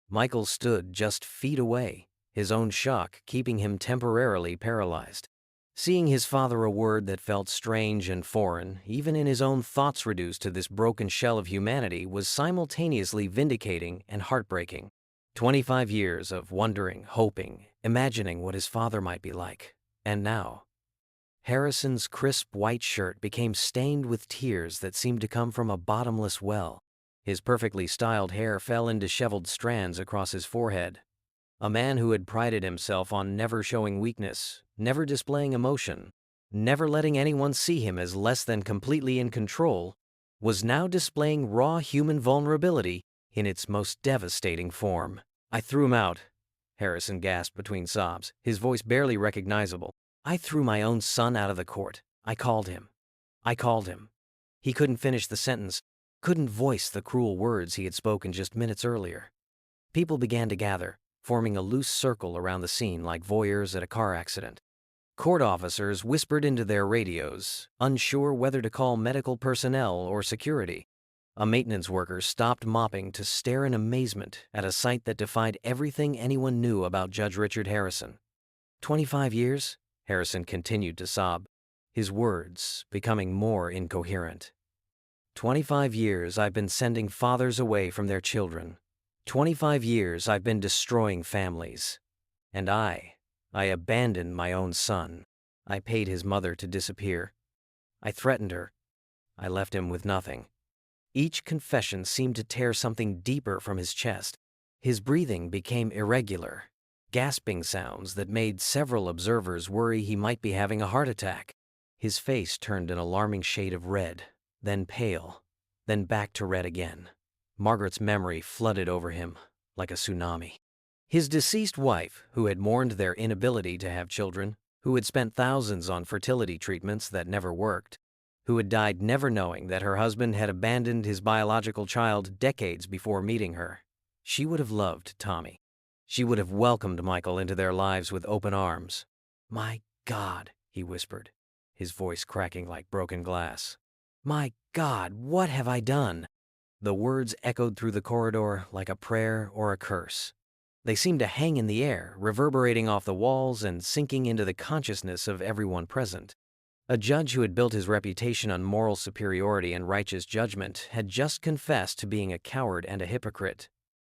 Michael stood just feet away, his own shock keeping him temporarily paralyzed. Seeing his father a word that felt strange and foreign, even in his own thoughts reduced to this broken shell of humanity, was simultaneously vindicating and heartbreaking. 25 years of wondering, hoping, imagining what his father might be like. And now, Harrison's crisp white shirt became stained with tears that seemed to come from a bottomless well. His perfectly styled hair fell in disheveled strands across his forehead. A man who had prided himself on never showing weakness, never displaying emotion, never letting anyone see him as less than completely in control, was now displaying raw human vulnerability in its most devastating form. "I threw him out," Harrison gasped between sobs, his voice barely recognizable. "I threw my own son out of the court. I called him. He couldn't finish the sentence. couldn't voice the cruel words he had spoken just minutes earlier. People began to gather, forming a loose circle around the scene like voyeurs at a car accident. Court officers whispered into their radios, unsure whether to call medical personnel or security. A maintenance worker stopped mopping to stare in amazement at a sight that defied everything anyone knew about Judge Richard Harrison. 25 years? Harrison continued to sob, his words becoming more incoherent. 25 years I've been sending fathers away from their children. 25 years I've been destroying families. And I abandoned my own son. I paid his mother to disappear. I threatened her. I left him with nothing. Each confession seemed to tear something deeper from his chest. His breathing became irregular, gasping sounds that made several observers worry he might be having a heart attack. His face turned an alarming shade of red, then pale, then back to red again. Margaret's memory flooded over him like a tsunami. His deceased wife, who had mourned their inability to have children, who had spent thousands on fertility treatments that never worked, who had died never knowing that her husband had abandoned his biological child decades before meeting her. She would have loved Tommy. She would have welcomed Michael into their lives with open arms. "My God," he whispered, his voice cracking like broken glass. "My God, what have I done?" The words echoed through the corridor like a prayer or a curse. They seemed to hang in the air, reverberating off the walls and sinking into the consciousness of everyone present. A judge who had built his reputation on moral superiority and righteous judgment had just confessed to being a coward and a hypocrite.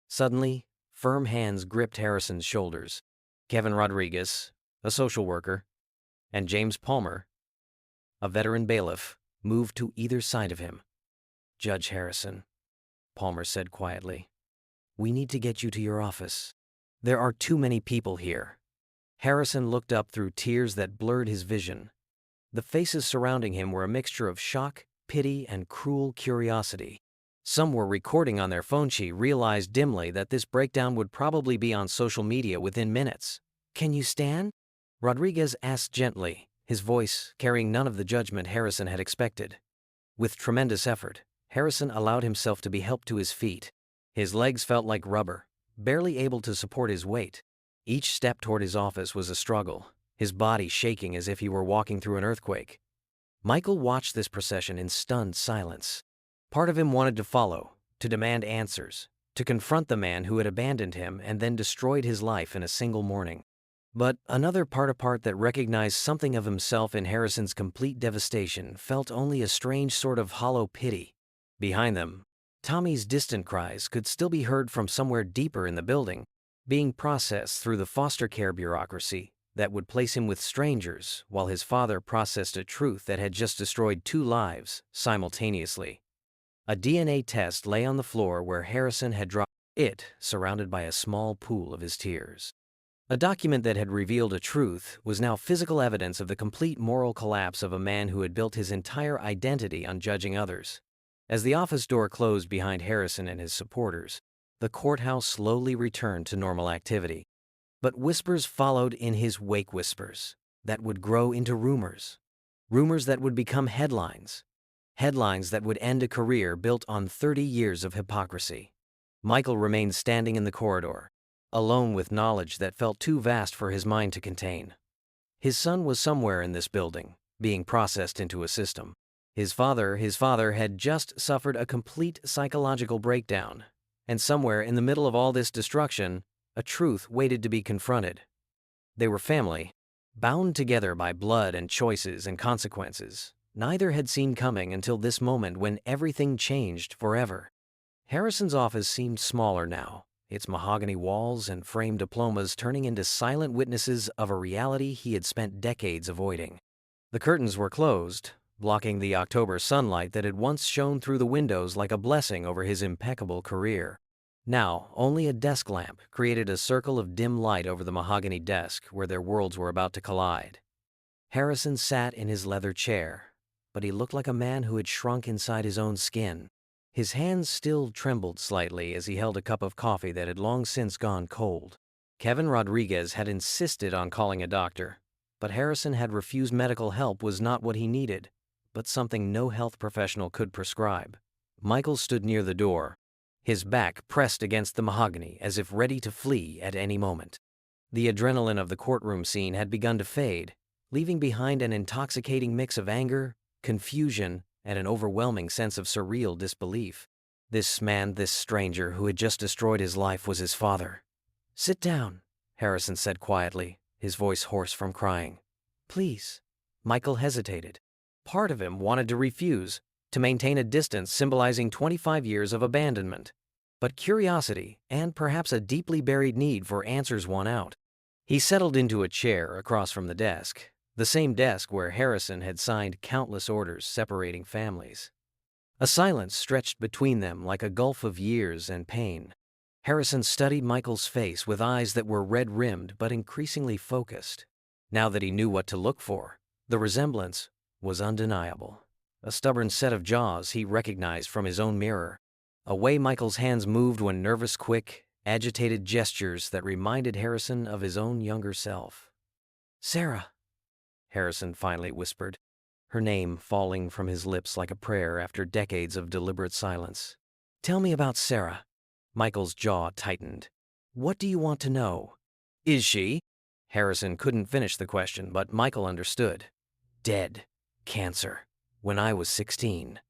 Suddenly, firm hands gripped Harrison's shoulders. Kevin Rodriguez, a social worker, and James Palmer, a veteran bailiff, moved to either side of him. "Judge Harrison," Palmer said quietly, "we need to get you to your office. There are too many people here." Harrison looked up through tears that blurred his vision. The faces surrounding him were a mixture of shock, pity, and cruel curiosity. Some were recording on their phone. She realized dimly that this breakdown would probably be on social media within minutes. "Can you stand?" Rodriguez asked gently, his voice carrying none of the judgment Harrison had expected. With tremendous effort, Harrison allowed himself to be helped to his feet. His legs felt like rubber, barely able to support his weight. Each step toward his office was a struggle, his body shaking as if he were walking through an earthquake. Michael watched this procession in stunned silence. Part of him wanted to follow, to demand answers, to confront the man who had abandoned him and then destroyed his life in a single morning. But another part that recognized something of himself in Harrison's complete devastation felt only a strange sort of hollow pity. Behind them, Tommy's distant cries could still be heard from somewhere deeper in the building, being processed through the foster care bureaucracy that would place him with strangers while his father processed a truth that had just destroyed 2 lives simultaneously. A DNA test lay on the floor where Harrison had dropped it, surrounded by a small pool of his tears. A document that had revealed a truth was now physical evidence of the complete moral collapse of a man who had built his entire identity on judging others. As the office door closed behind Harrison and his supporters, the courthouse slowly returned to normal activity. But whispers followed in his wake, whispers that would grow into rumors. Rumors that would become headlines. Headlines that would end a career built on 30 years of hypocrisy. Michael remained standing in the corridor, alone with knowledge that felt too vast for his mind to contain. His son was somewhere in this building, being processed into a system. His father had just suffered a complete psychological breakdown, and somewhere in the middle of all this destruction, a truth waited to be confronted. They were family, bound together by blood and choices and consequences. Neither had seen coming until this moment when everything changed forever. Harrison's office seemed smaller now, its mahogany walls and framed diplomas turning into silent witnesses of a reality he had spent decades avoiding. The curtains were closed, blocking the October sunlight that had once shone through the windows like a blessing over his impeccable career. Now, only a desk lamp created a circle of dim light over the mahogany desk where their worlds were about to collide. Harrison sat in his leather chair, but he looked like a man who had shrunk inside his own skin. His hands still trembled slightly as he held a cup of coffee that had long since gone cold. Kevin Rodriguez had insisted on calling a doctor, but Harrison had refused. Medical help was not what he needed, but something no health professional could prescribe. Michael stood near the door, his back pressed against the mahogany as if ready to flee at any moment. The adrenaline of the courtroom scene had begun to fade, leaving behind an intoxicating mix of anger, confusion, and an overwhelming sense of surreal disbelief. This man, this stranger who had just destroyed his life, was his father. "Sit down," Harrison said quietly, his voice hoarse from crying. "Please." Michael hesitated. Part of him wanted to refuse, to maintain a distance symbolizing 25 years of abandonment. But curiosity, and perhaps a deeply buried need for answers, won out. He settled into a chair across from the desk, the same desk where Harrison had signed countless orders separating families. A silence stretched between them like a gulf of years and pain. Harrison studied Michael's face with eyes that were red-rimmed but increasingly focused. Now that he knew what to look for, the resemblance was undeniable. A stubborn set of jaws he recognized from his own mirror. A way Michael's hands moved when nervous, quick, agitated gestures that reminded Harrison of his own younger self. "Sarah," Harrison finally whispered, her name falling from his lips like a prayer after decades of deliberate silence. "Tell me about Sarah." Michael's jaw tightened. "What do you want to know?" "Is she?" Harrison couldn't finish the question, but Michael understood. "Dead. Cancer. When I was 16.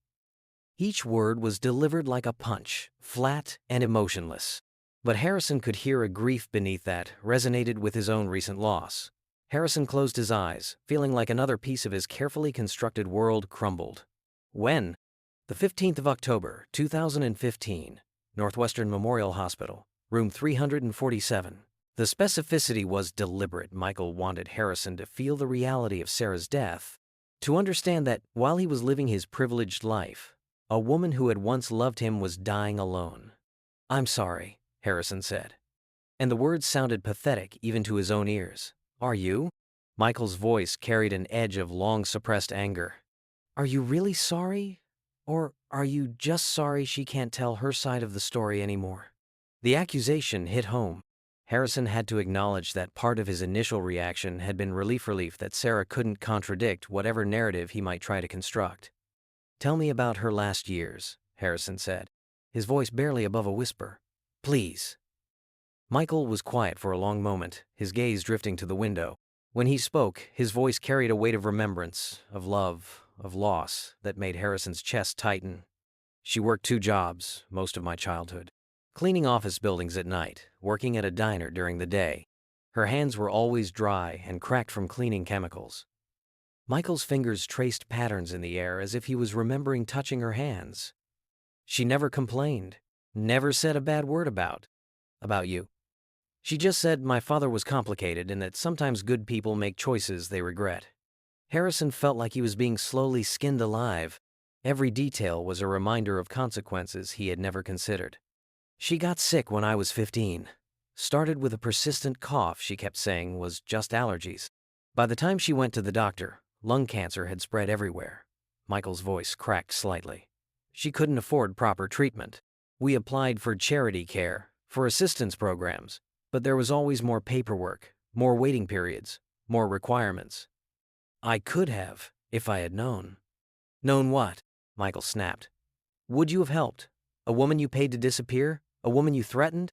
Each word was delivered like a punch, flat and emotionless. But Harrison could hear a grief beneath that resonated with his own recent loss. Harrison closed his eyes, feeling like another piece of his carefully constructed world crumbled. "When?" "The 15th of October, 2015. Northwestern Memorial Hospital, room 347. The specificity was deliberate. Michael wanted Harrison to feel the reality of Sarah's death, to understand that while he was living his privileged life, a woman who had once loved him was dying alone. "I'm sorry," Harrison said. And the words sounded pathetic even to his own ears. "Are you?" Michael's voice carried an edge of long-suppressed anger. "Are you really sorry? Or are you just sorry she can't tell her side of the story anymore?" The accusation hit home. Harrison had to acknowledge that part of his initial reaction had been relief that Sarah couldn't contradict whatever narrative he might try to construct. "Tell me about her last years," Harrison said, his voice barely above a whisper. "Please." Michael was quiet for a long moment, his gaze drifting to the window. When he spoke, his voice carried a weight of remembrance, of love, of loss, that made Harrison's chest tighten. "She worked 2 jobs most of my childhood. Cleaning office buildings at night, working at a diner during the day. Her hands were always dry and cracked from cleaning chemicals." Michael's fingers traced patterns in the air as if he was remembering touching her hands. "She never complained, never said a bad word about you. She just said my father was complicated and that sometimes good people make choices they regret." Harrison felt like he was being slowly skinned alive. Every detail was a reminder of consequences he had never considered. "She got sick when I was 15. Started with a persistent cough she kept saying was just allergies. By the time she went to the doctor, lung cancer had spread everywhere." Michael's voice cracked slightly. "She couldn't afford proper treatment. We applied for charity care, for assistance programs, but there was always more paperwork, more waiting periods, more requirements. I could have, if I had known." "Known what?" Michael snapped. "Would you have helped? A woman you paid to disappear? A woman you threatened?"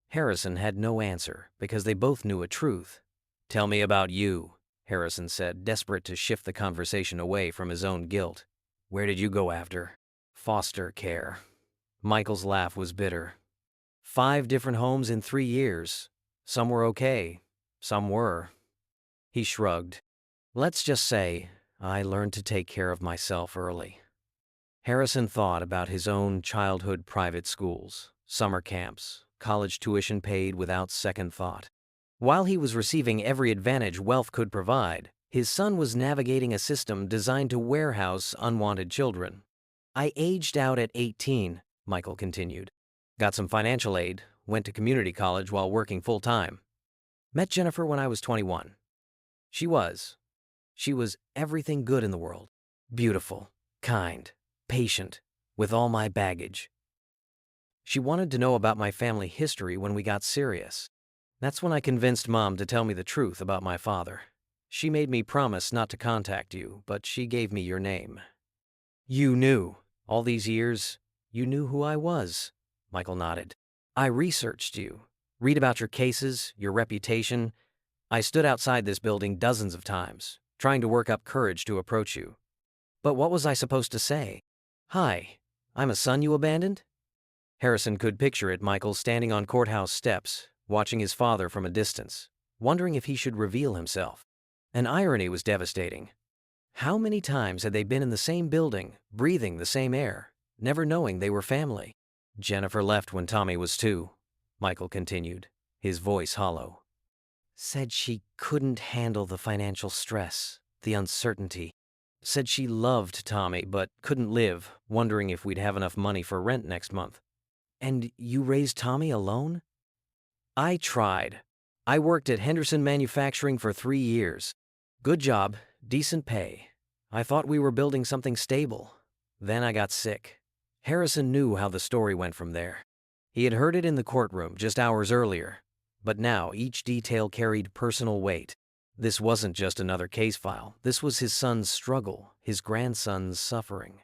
Harrison had no answer, because they both knew a truth. "Tell me about you," Harrison said, desperate to shift the conversation away from his own guilt. "Where did you go after?" "Foster care." Michael's laugh was bitter. 5 different homes in 3 years. Some were okay, some were. He shrugged. "Let's just say I learned to take care of myself early." Harrison thought about his own childhood private schools, summer camps, college tuition paid without second thought. While he was receiving every advantage wealth could provide, his son was navigating a system designed to warehouse unwanted children. "I aged out at 18, Michael continued. "Got some financial aid, went to community college while working full-time. Met Jennifer when I was 21. She was everything good in the world. Beautiful, kind, patient, with all my baggage. She wanted to know about my family history when we got serious. That's when I convinced Mom to tell me the truth about my father. She made me promise not to contact you, but she gave me your name. You knew, all these years, You knew who I was, Michael nodded. I researched you. Read about your cases, your reputation. I stood outside this building dozens of times, trying to work up courage to approach you. But what was I supposed to say? Hi, I'm a son you abandoned? Harrison could picture it, Michael standing on courthouse steps, watching his father from a distance, wondering if he should reveal himself. An irony was devastating. How many times had they been in the same building, breathing the same air, never knowing they were family? Jennifer left when Tommy was 2, Michael continued, his voice hollow. Said she couldn't handle the financial stress, the uncertainty. Said she loved Tommy but couldn't live, wondering if we'd have enough money for rent next month. And you raised Tommy alone? I tried. I worked at Henderson Manufacturing for 3 years. Good job, decent pay. I thought we were building something stable. Then I got sick. Harrison knew how the story went from there. He had heard it in the courtroom just hours earlier, but now each detail carried personal weight. This wasn't just another case file. This was his son's struggle, his grandson's suffering.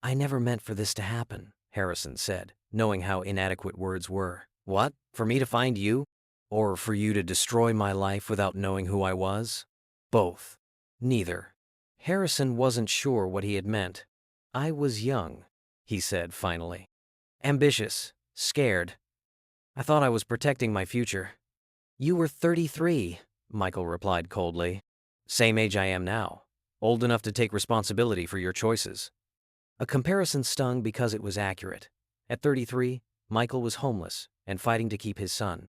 I never meant for this to happen, Harrison said, knowing how inadequate words were. What? For me to find you? Or for you to destroy my life without knowing who I was? Both. Neither. Harrison wasn't sure what he had meant. I was young, he said finally. Ambitious, scared. I thought I was protecting my future. You were 33, Michael replied coldly. Same age I am now. Old enough to take responsibility for your choices. A comparison stung because it was accurate. At 33, Michael was homeless and fighting to keep his son.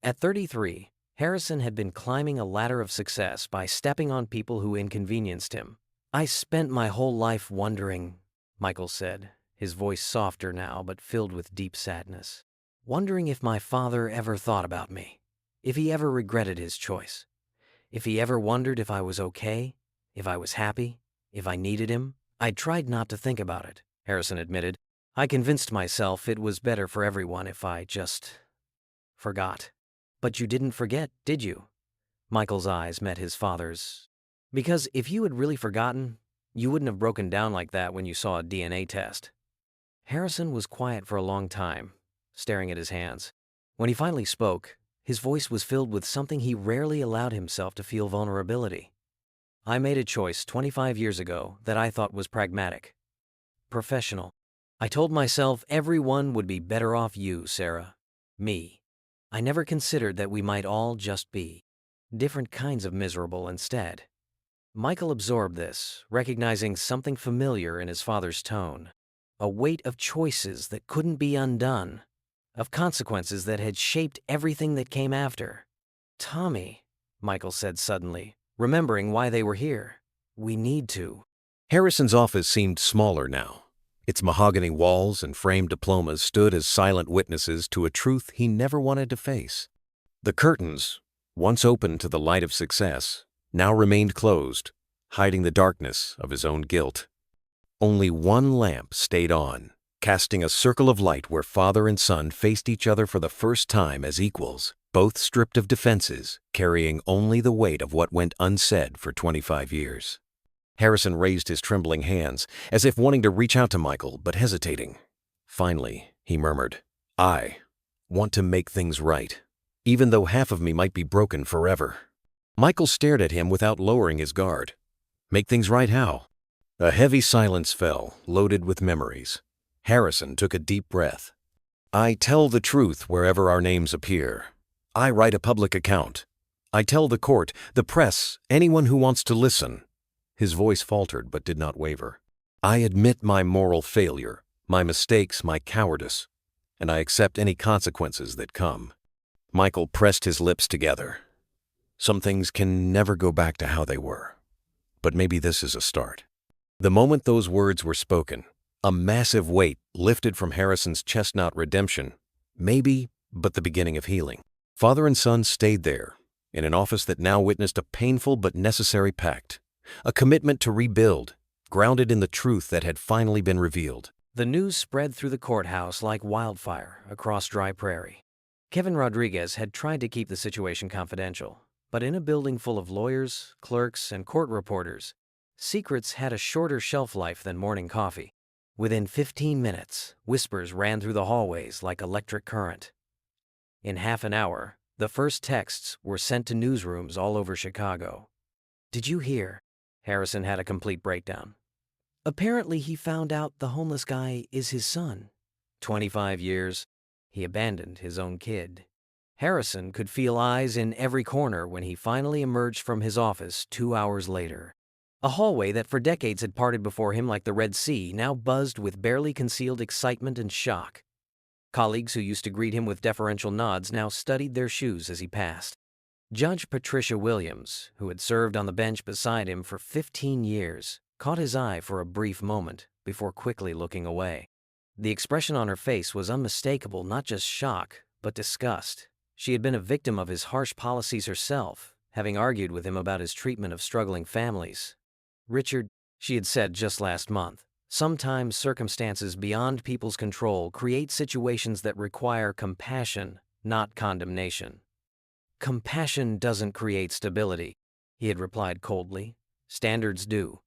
At 33, Harrison had been climbing a ladder of success by stepping on people who inconvenienced him. I spent my whole life wondering, Michael said, his voice softer now but filled with deep sadness. Wondering if my father ever thought about me, if he ever regretted his choice, if he ever wondered if I was okay, if I was happy, if I needed him. I tried not to think about it, Harrison admitted. I convinced myself it was better for everyone if I just forgot. But you didn't forget, did you? Michael's eyes met his father's. Because if you had really forgotten, you wouldn't have broken down like that when you saw a DNA test. Harrison was quiet for a long time, staring at his hands. When he finally spoke, his voice was filled with something he rarely allowed himself to feel: vulnerability. I made a choice 25 years ago that I thought was pragmatic, professional. I told myself everyone would be better off you, Sarah. Me. I never considered that we might all just be different kinds of miserable instead. Michael absorbed this, recognizing something familiar in his father's tone. A weight of choices that couldn't be undone, of consequences that had shaped everything that came after. Tommy, Michael said suddenly, remembering why they were here. We need to. Harrison's office seemed smaller now. Its mahogany walls and framed diplomas stood as silent witnesses to a truth he never wanted to face. The curtains, once open to the light of success, now remained closed, hiding the darkness of his own guilt. Only one lamp stayed on, casting a circle of light where father and son faced each other for the first time as equals, both stripped of defenses, carrying only the weight of what went unsaid for 25 years. Harrison raised his trembling hands, as if wanting to reach out to Michael, but hesitating. Finally, he murmured, I want to make things right, even though half of me might be broken forever. Michael stared at him without lowering his guard. Make things right how? A heavy silence fell, loaded with memories. Harrison took a deep breath. I tell the truth wherever our names appear. I write a public account. I tell the court, the press, anyone who wants to listen. His voice faltered but did not waver. I admit my moral failure, my mistakes, my cowardice, and I accept any consequences that come. Michael pressed his lips together. Some things can never go back to how they were, but maybe this is a start. The moment those words were spoken, a massive weight lifted from Harrison's chestnut redemption, maybe but the beginning of healing. Father and son stayed there, in an office that now witnessed a painful but necessary pact. A commitment to rebuild, grounded in the truth that had finally been revealed. The news spread through the courthouse like wildfire across dry prairie. Kevin Rodriguez had tried to keep the situation confidential, but in a building full of lawyers, clerks, and court reporters, secrets had a shorter shelf life than morning coffee. Within 15 minutes, whispers ran through the hallways like electric current. In half an hour, the first texts were sent to newsrooms all over Chicago. "Did you hear?" Harrison had a complete breakdown. "Apparently he found out the homeless guy is his son. 25 years. He abandoned his own kid." Harrison could feel eyes in every corner when he finally emerged from his office 2 hours later. A hallway that for decades had parted before him like the Red Sea now buzzed with barely concealed excitement and shock. Colleagues who used to greet him with deferential nods now studied their shoes as he passed. Judge Patricia Williams, who had served on the bench beside him for 15 years, caught his eye for a brief moment before quickly looking away. The expression on her face was unmistakable, not just shock, but disgust. She had been a victim of his harsh policies herself, having argued with him about his treatment of struggling families. "Richard," she had said just last month, "sometimes circumstances beyond people's control create situations that require compassion, not condemnation." "Compassion doesn't create stability," he had replied coldly. "Standards do."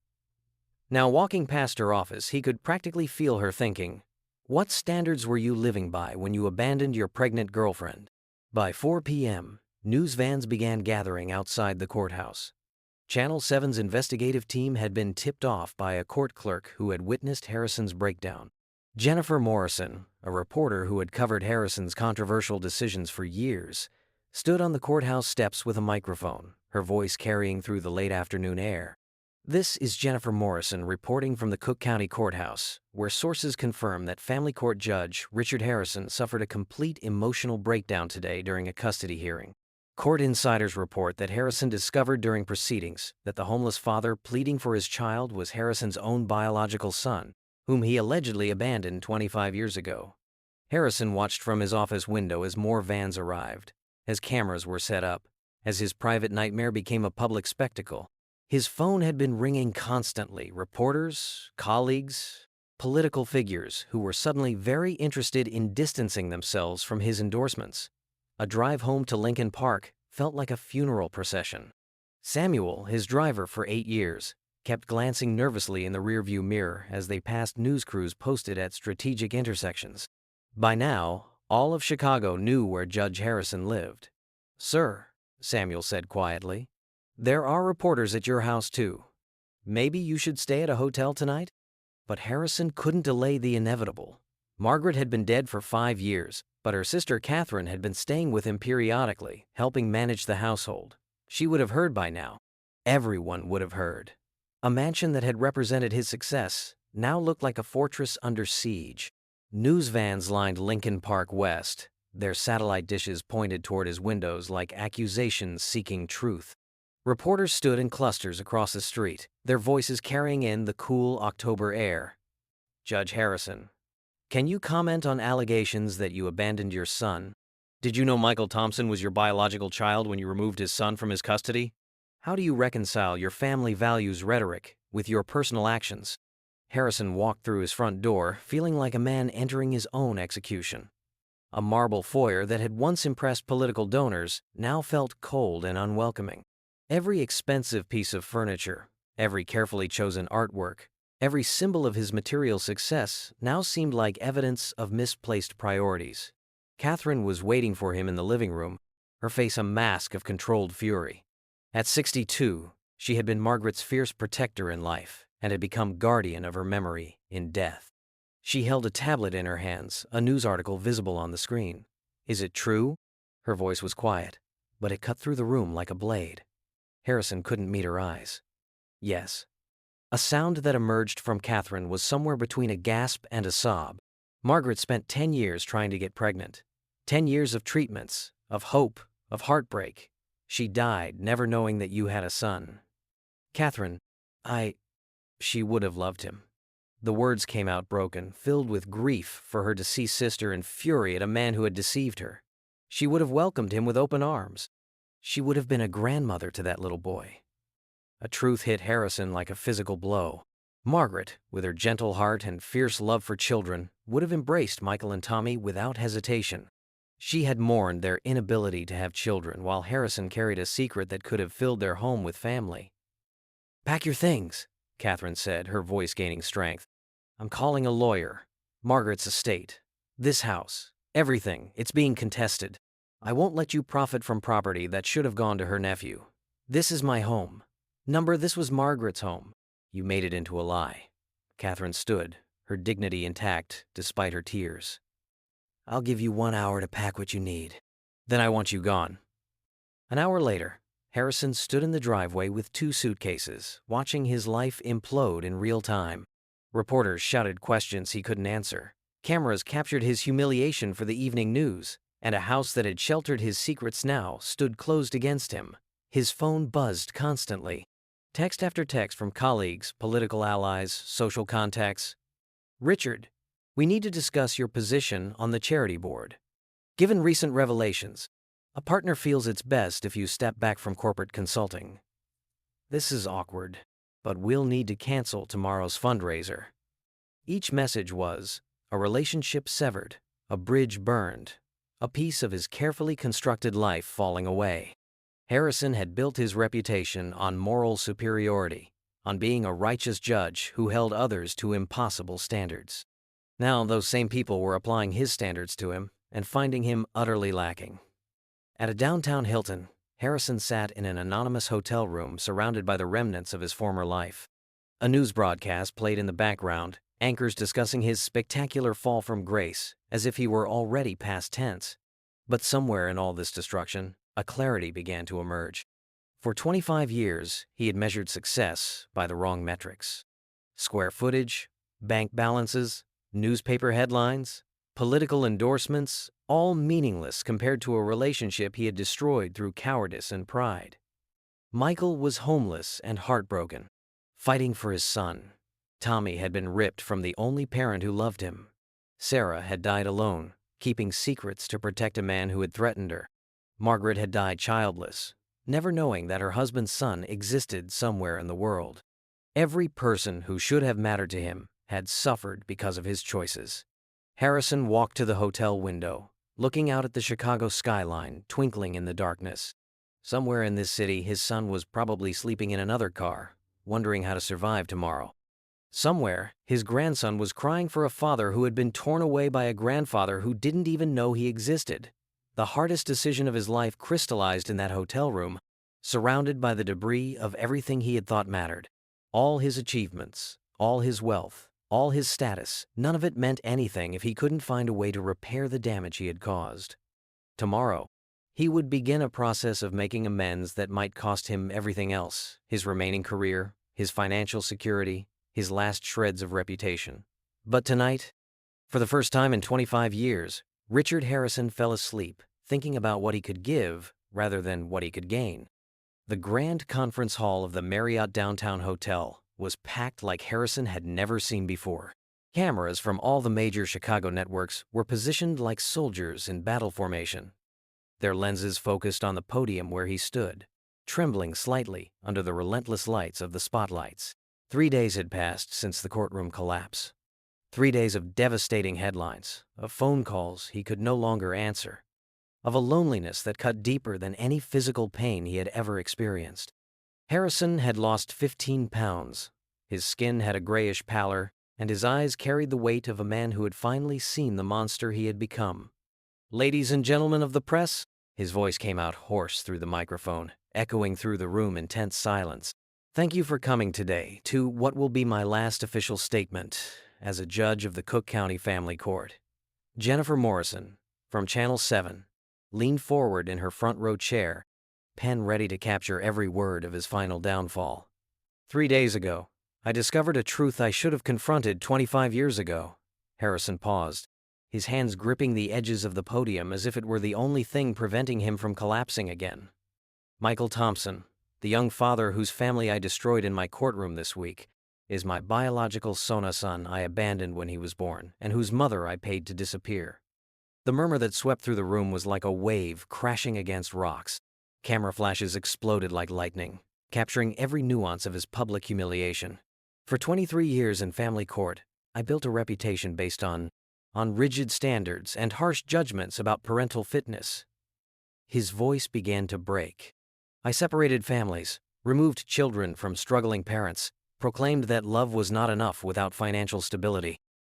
Now, walking past her office, he could practically feel her thinking, "What standards were you living by when you abandoned your pregnant girlfriend?" By 4 p.m., news vans began gathering outside the courthouse. Channel 7's investigative team had been tipped off by a court clerk who had witnessed Harrison's breakdown. Jennifer Morrison, a reporter who had covered Harrison's controversial decisions for years, stood on the courthouse steps with a microphone, her voice carrying through the late afternoon air. "This is Jennifer Morrison reporting from the Cook County Courthouse, where sources confirm that family court judge Richard Harrison suffered a complete emotional breakdown today during a custody hearing. Court insiders report that Harrison discovered during proceedings that the homeless father pleading for his child was Harrison's own biological son, whom he allegedly abandoned 25 years ago." Harrison watched from his office window as more vans arrived, as cameras were set up, as his private nightmare became a public spectacle. His phone had been ringing constantly, reporters, colleagues, political figures who were suddenly very interested in distancing themselves from his endorsements. A drive home to Lincoln Park felt like a funeral procession. Samuel, his driver for 8 years, kept glancing nervously in the rearview mirror as they passed news crews posted at strategic intersections. By now, all of Chicago knew where Judge Harrison lived. "Sir," Samuel said quietly, "there are reporters at your house too. Maybe you should stay at a hotel tonight?" But Harrison couldn't delay the inevitable. Margaret had been dead for 5 years, but her sister Catherine had been staying with him periodically, helping manage the household. She would have heard by now. Everyone would have heard. A mansion that had represented his success now looked like a fortress under siege. News vans lined Lincoln Park West, their satellite dishes pointed toward his windows like accusations seeking truth. Reporters stood in clusters across the street, their voices carrying in the cool October air. "Judge Harrison, can you comment on allegations that you abandoned your son? Did you know Michael Thompson was your biological child when you removed his son from his custody? How do you reconcile your family values rhetoric with your personal actions?" Harrison walked through his front door, feeling like a man entering his own execution. A marble foyer that had once impressed political donors now felt cold and unwelcoming. Every expensive piece of furniture, every carefully chosen artwork, every symbol of his material success now seemed like evidence of misplaced priorities. Catherine was waiting for him in the living room, her face a mask of controlled fury. At 62, she had been Margaret's fierce protector in life and had become guardian of her memory in death. She held a tablet in her hands, a news article visible on the screen. "Is it true?" Her voice was quiet, but it cut through the room like a blade. Harrison couldn't meet her eyes. "Yes." A sound that emerged from Catherine was somewhere between a gasp and a sob. "Margaret spent 10 years trying to get pregnant. 10 years of treatments, of hope, of heartbreak. She died, never knowing that you had a son. Catherine, she would have loved him." The words came out broken, filled with grief for her deceased sister and fury at a man who had deceived her. She would have welcomed him with open arms. She would have been a grandmother to that little boy. A truth hit Harrison like a physical blow. Margaret, with her gentle heart and fierce love for children, would have embraced Michael and Tommy without hesitation. She had mourned their inability to have children, while Harrison carried a secret that could have filled their home with family. "Pack your things," Catherine said, her voice gaining strength. I'm calling a lawyer. Margaret's estate. This house. Everything. It's being contested. I won't let you profit from property that should have gone to her nephew. This is my home. This was Margaret's home. You made it into a lie. Catherine stood, her dignity intact despite her tears. I'll give you 1 hour to pack what you need. Then I want you gone. An hour later, Harrison stood in the driveway with 2 suitcases, watching his life implode in real time. Reporters shouted questions he couldn't answer. Cameras captured his humiliation for the evening news, and a house that had sheltered his secrets now stood closed against him. His phone buzzed constantly. Text after text from colleagues, political allies, social contacts. Richard, we need to discuss your position on the charity board. Given recent revelations, a partner feels it's best if you step back from corporate consulting. This is awkward, but we'll need to cancel tomorrow's fundraiser. Each message was a relationship severed, a bridge burned, a piece of his carefully constructed life falling away. Harrison had built his reputation on moral superiority, on being a righteous judge who held others to impossible standards. Now those same people were applying his standards to him and finding him utterly lacking. At a downtown Hilton, Harrison sat in an anonymous hotel room surrounded by the remnants of his former life. A news broadcast played in the background, anchors discussing his spectacular fall from grace, as if he were already past tense. But somewhere in all this destruction, a clarity began to emerge. For 25 years, he had measured success by the wrong metrics. Square footage, bank balances, newspaper headlines, political endorsements, all meaningless compared to a relationship he had destroyed through cowardice and pride. Michael was homeless and heartbroken, fighting for his son. Tommy had been ripped from the only parent who loved him. Sarah had died alone, keeping secrets to protect a man who had threatened her. Margaret had died childless, never knowing that her husband's son existed somewhere in the world. Every person who should have mattered to him had suffered because of his choices. Harrison walked to the hotel window, looking out at the Chicago skyline twinkling in the darkness. Somewhere in this city, his son was probably sleeping in another car, wondering how to survive tomorrow. Somewhere, his grandson was crying for a father who had been torn away by a grandfather who didn't even know he existed. The hardest decision of his life crystallized in that hotel room, surrounded by the debris of everything he had thought mattered. All his achievements, all his wealth, all his status, none of it meant anything if he couldn't find a way to repair the damage he had caused. Tomorrow, he would begin a process of making amends that might cost him everything else: his remaining career, his financial security, his last shreds of reputation. But tonight, for the first time in 25 years, Richard Harrison fell asleep, thinking about what he could give rather than what he could gain. The grand conference hall of the Marriott Downtown Hotel was packed like Harrison had never seen before. Cameras from all the major Chicago networks were positioned like soldiers in battle formation. Their lenses focused on the podium where he stood, trembling slightly under the relentless lights of the spotlights. 3 days had passed since the courtroom collapse. 3 days of devastating headlines, of phone calls he could no longer answer, of a loneliness that cut deeper than any physical pain he had ever experienced. Harrison had lost 15 pounds. His skin had a grayish pallor, and his eyes carried the weight of a man who had finally seen the monster he had become. "Ladies and gentlemen of the press," his voice came out hoarse through the microphone, echoing through the room in tense silence. "Thank you for coming today to what will be my last official statement as a judge of the Cook County Family Court." Jennifer Morrison, from Channel 7, leaned forward in her front row chair, pen ready to capture every word of his final downfall. 3 days ago, I discovered a truth I should have confronted 25 years ago." Harrison paused, his hands gripping the edges of the podium as if it were the only thing preventing him from collapsing again. "Michael Thompson, the young father whose family I destroyed in my courtroom this week, is my biological son I abandoned when he was born, and whose mother I paid to disappear." The murmur that swept through the room was like a wave crashing against rocks. Camera flashes exploded like lightning, capturing every nuance of his public humiliation. "For 23 years in family court, I built a reputation based on rigid standards and harsh judgments about parental fitness." His voice began to break. "I separated families, removed children from struggling parents, proclaimed that love was not enough without financial stability.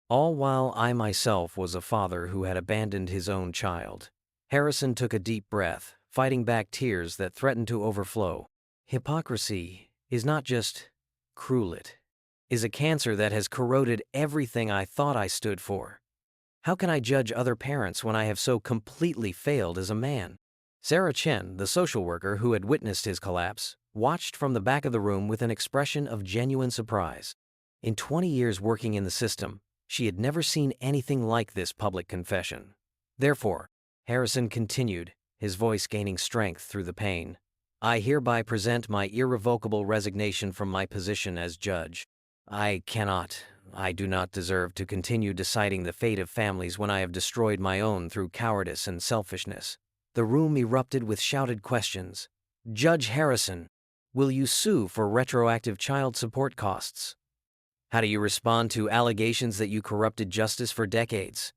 All while I myself was a father who had abandoned his own child. Harrison took a deep breath, fighting back tears that threatened to overflow. Hypocrisy is not just cruel, it is a cancer that has corroded everything I thought I stood for. How can I judge other parents when I have so completely failed as a man? Sarah Chen, the social worker who had witnessed his collapse, watched from the back of the room with an expression of genuine surprise. In 20 years working in the system, she had never seen anything like this public confession. Therefore, Harrison continued, his voice gaining strength through the pain. I hereby present my irrevocable resignation from my position as judge. I do not deserve to continue deciding the fate of families when I have destroyed my own through cowardice and selfishness. The room erupted with shouted questions. Judge Harrison, will you sue for retroactive child support costs? How do you respond to allegations that you corrupted justice for decades?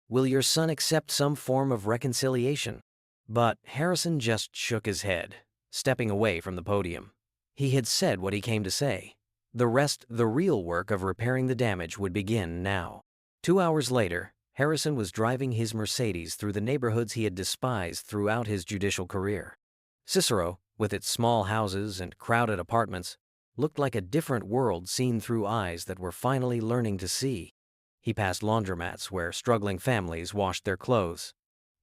Will your son accept some form of reconciliation? But Harrison just shook his head, stepping away from the podium. He had said what he came to say. The rest, the real work of repairing the damage, would begin now. 2 hours later, Harrison was driving his Mercedes through the neighborhoods he had despised throughout his judicial career. Cicero, with its small houses and crowded apartments, looked like a different world seen through eyes that were finally learning to see. He passed laundromats where struggling families washed their clothes,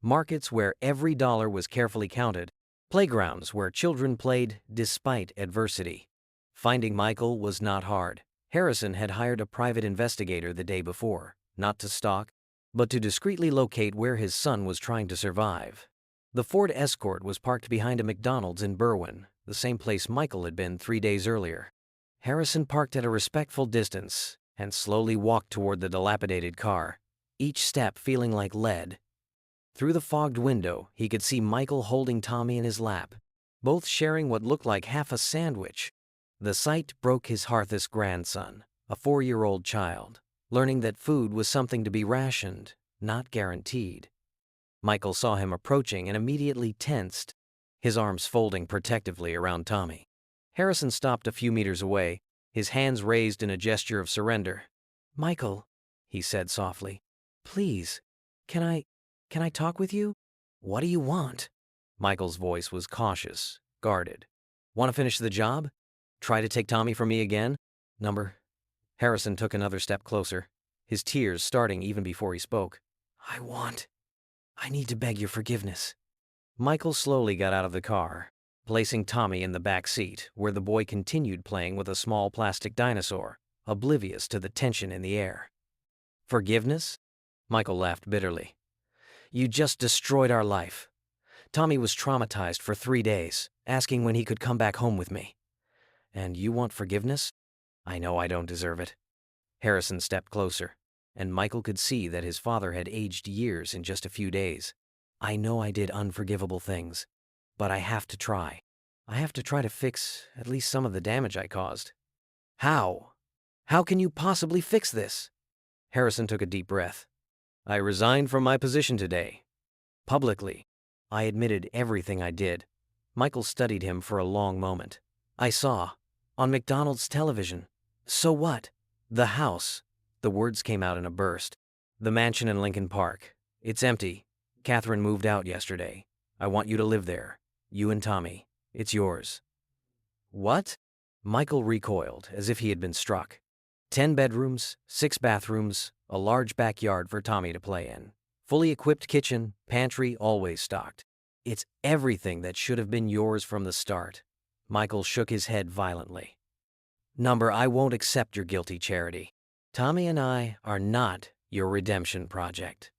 markets where every dollar was carefully counted, playgrounds where children played despite adversity. Finding Michael was not hard. Harrison had hired a private investigator the day before, not to stalk, but to discreetly locate where his son was trying to survive. The Ford Escort was parked behind a McDonald's in Berwyn, the same place Michael had been 3 days earlier. Harrison parked at a respectful distance and slowly walked toward the dilapidated car, each step feeling like lead. Through the fogged window, he could see Michael holding Tommy in his lap, both sharing what looked like half a sandwich. The sight broke his heartless grandson, a 4-year-old child, learning that food was something to be rationed, not guaranteed. Michael saw him approaching and immediately tensed, his arms folding protectively around Tommy. Harrison stopped a few meters away, his hands raised in a gesture of surrender. Michael, he said softly, please, can I talk with you? What do you want? Michael's voice was cautious, guarded. Want to finish the job? Try to take Tommy from me again? Harrison took another step closer, his tears starting even before he spoke. I need to beg your forgiveness. Michael slowly got out of the car, placing Tommy in the back seat, where the boy continued playing with a small plastic dinosaur, oblivious to the tension in the air. Forgiveness? Michael laughed bitterly. You just destroyed our life. Tommy was traumatized for 3 days, asking when he could come back home with me. And you want forgiveness? I know I don't deserve it. Harrison stepped closer, and Michael could see that his father had aged years in just a few days. I know I did unforgivable things, but I have to try. I have to try to fix at least some of the damage I caused. How? How can you possibly fix this? Harrison took a deep breath. I resigned from my position today. Publicly, I admitted everything I did. Michael studied him for a long moment. I saw, on McDonald's television. So what? The house. The words came out in a burst. The mansion in Lincoln Park. It's empty. Catherine moved out yesterday. I want you to live there. You and Tommy. It's yours. What? Michael recoiled as if he had been struck. 10 bedrooms, 6 bathrooms, a large backyard for Tommy to play in. Fully equipped kitchen, pantry always stocked. It's everything that should have been yours from the start. Michael shook his head violently. I won't accept your guilty charity. Tommy and I are not your redemption project.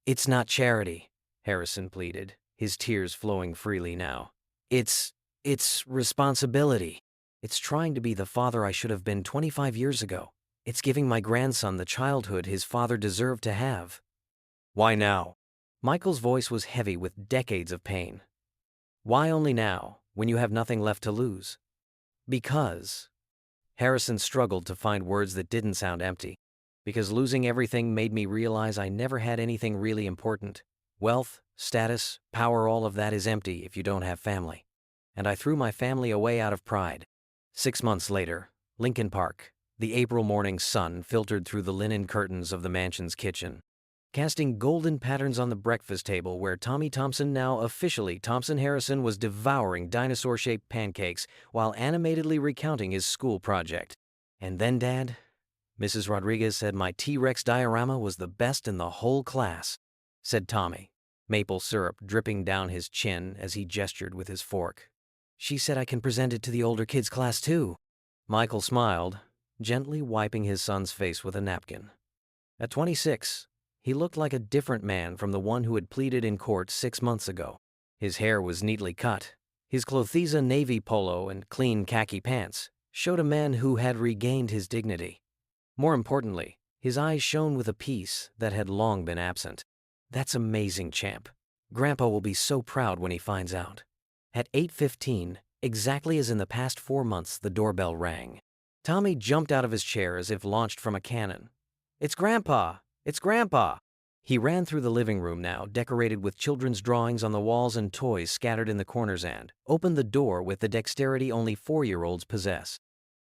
It's not charity, Harrison pleaded, his tears flowing freely now. It's responsibility. It's trying to be the father I should have been 25 years ago. It's giving my grandson the childhood his father deserved to have. Why now? Michael's voice was heavy with decades of pain. Why only now, when you have nothing left to lose? Because. Harrison struggled to find words that didn't sound empty. Because losing everything made me realize I never had anything really important. Wealth, status, power, all of that is empty if you don't have family. And I threw my family away out of pride. 6 months later, Lincoln Park. The April morning sun filtered through the linen curtains of the mansion's kitchen, casting golden patterns on the breakfast table where Tommy Thompson, now officially Thompson Harrison, was devouring dinosaur-shaped pancakes while animatedly recounting his school project. "And then, Dad, Mrs. Rodriguez said my T-Rex diorama was the best in the whole class," said Tommy, maple syrup dripping down his chin as he gestured with his fork. "She said I can present it to the older kids' class too." Michael smiled, gently wiping his son's face with a napkin. At 26, he looked like a different man from the one who had pleaded in court 6 months ago. His hair was neatly cut. His clothiza navy polo and clean khaki pants showed a man who had regained his dignity. More importantly, his eyes shone with a peace that had long been absent. "That's amazing, champ. Grandpa will be so proud when he finds out." At 8:15, exactly as in the past 4 months, the doorbell rang. Tommy jumped out of his chair as if launched from a cannon. "It's Grandpa! It's Grandpa!" He ran through the living room, now decorated with children's drawings on the walls and toys scattered in the corners, and opened the door with the dexterity only 4-year-olds possess.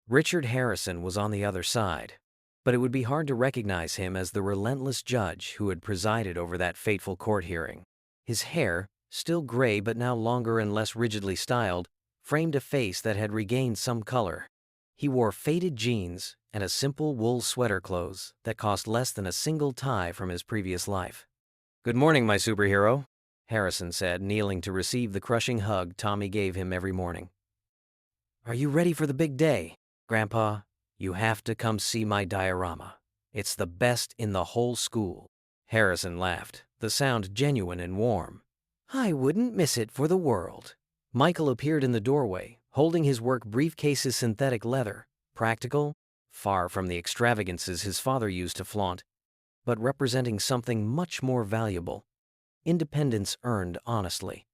Richard Harrison was on the other side, but it would be hard to recognize him as the relentless judge who had presided over that fateful court hearing. His hair, still gray but now longer and less rigidly styled, framed a face that had regained some color. He wore faded jeans and a simple wool sweater clothes that cost less than a single tie from his previous life. "Good morning, my superhero," Harrison said, kneeling to receive the crushing hug Tommy gave him every morning. "Are you ready for the big day? Grandpa, you have to come see my diorama. It's the best in the whole school." Harrison laughed, the sound genuine and warm. "I wouldn't miss it for the world." Michael appeared in the doorway, holding his work briefcase's synthetic leather, practical, far from the extravagances his father used to flaunt, but representing something much more valuable: independence earned honestly.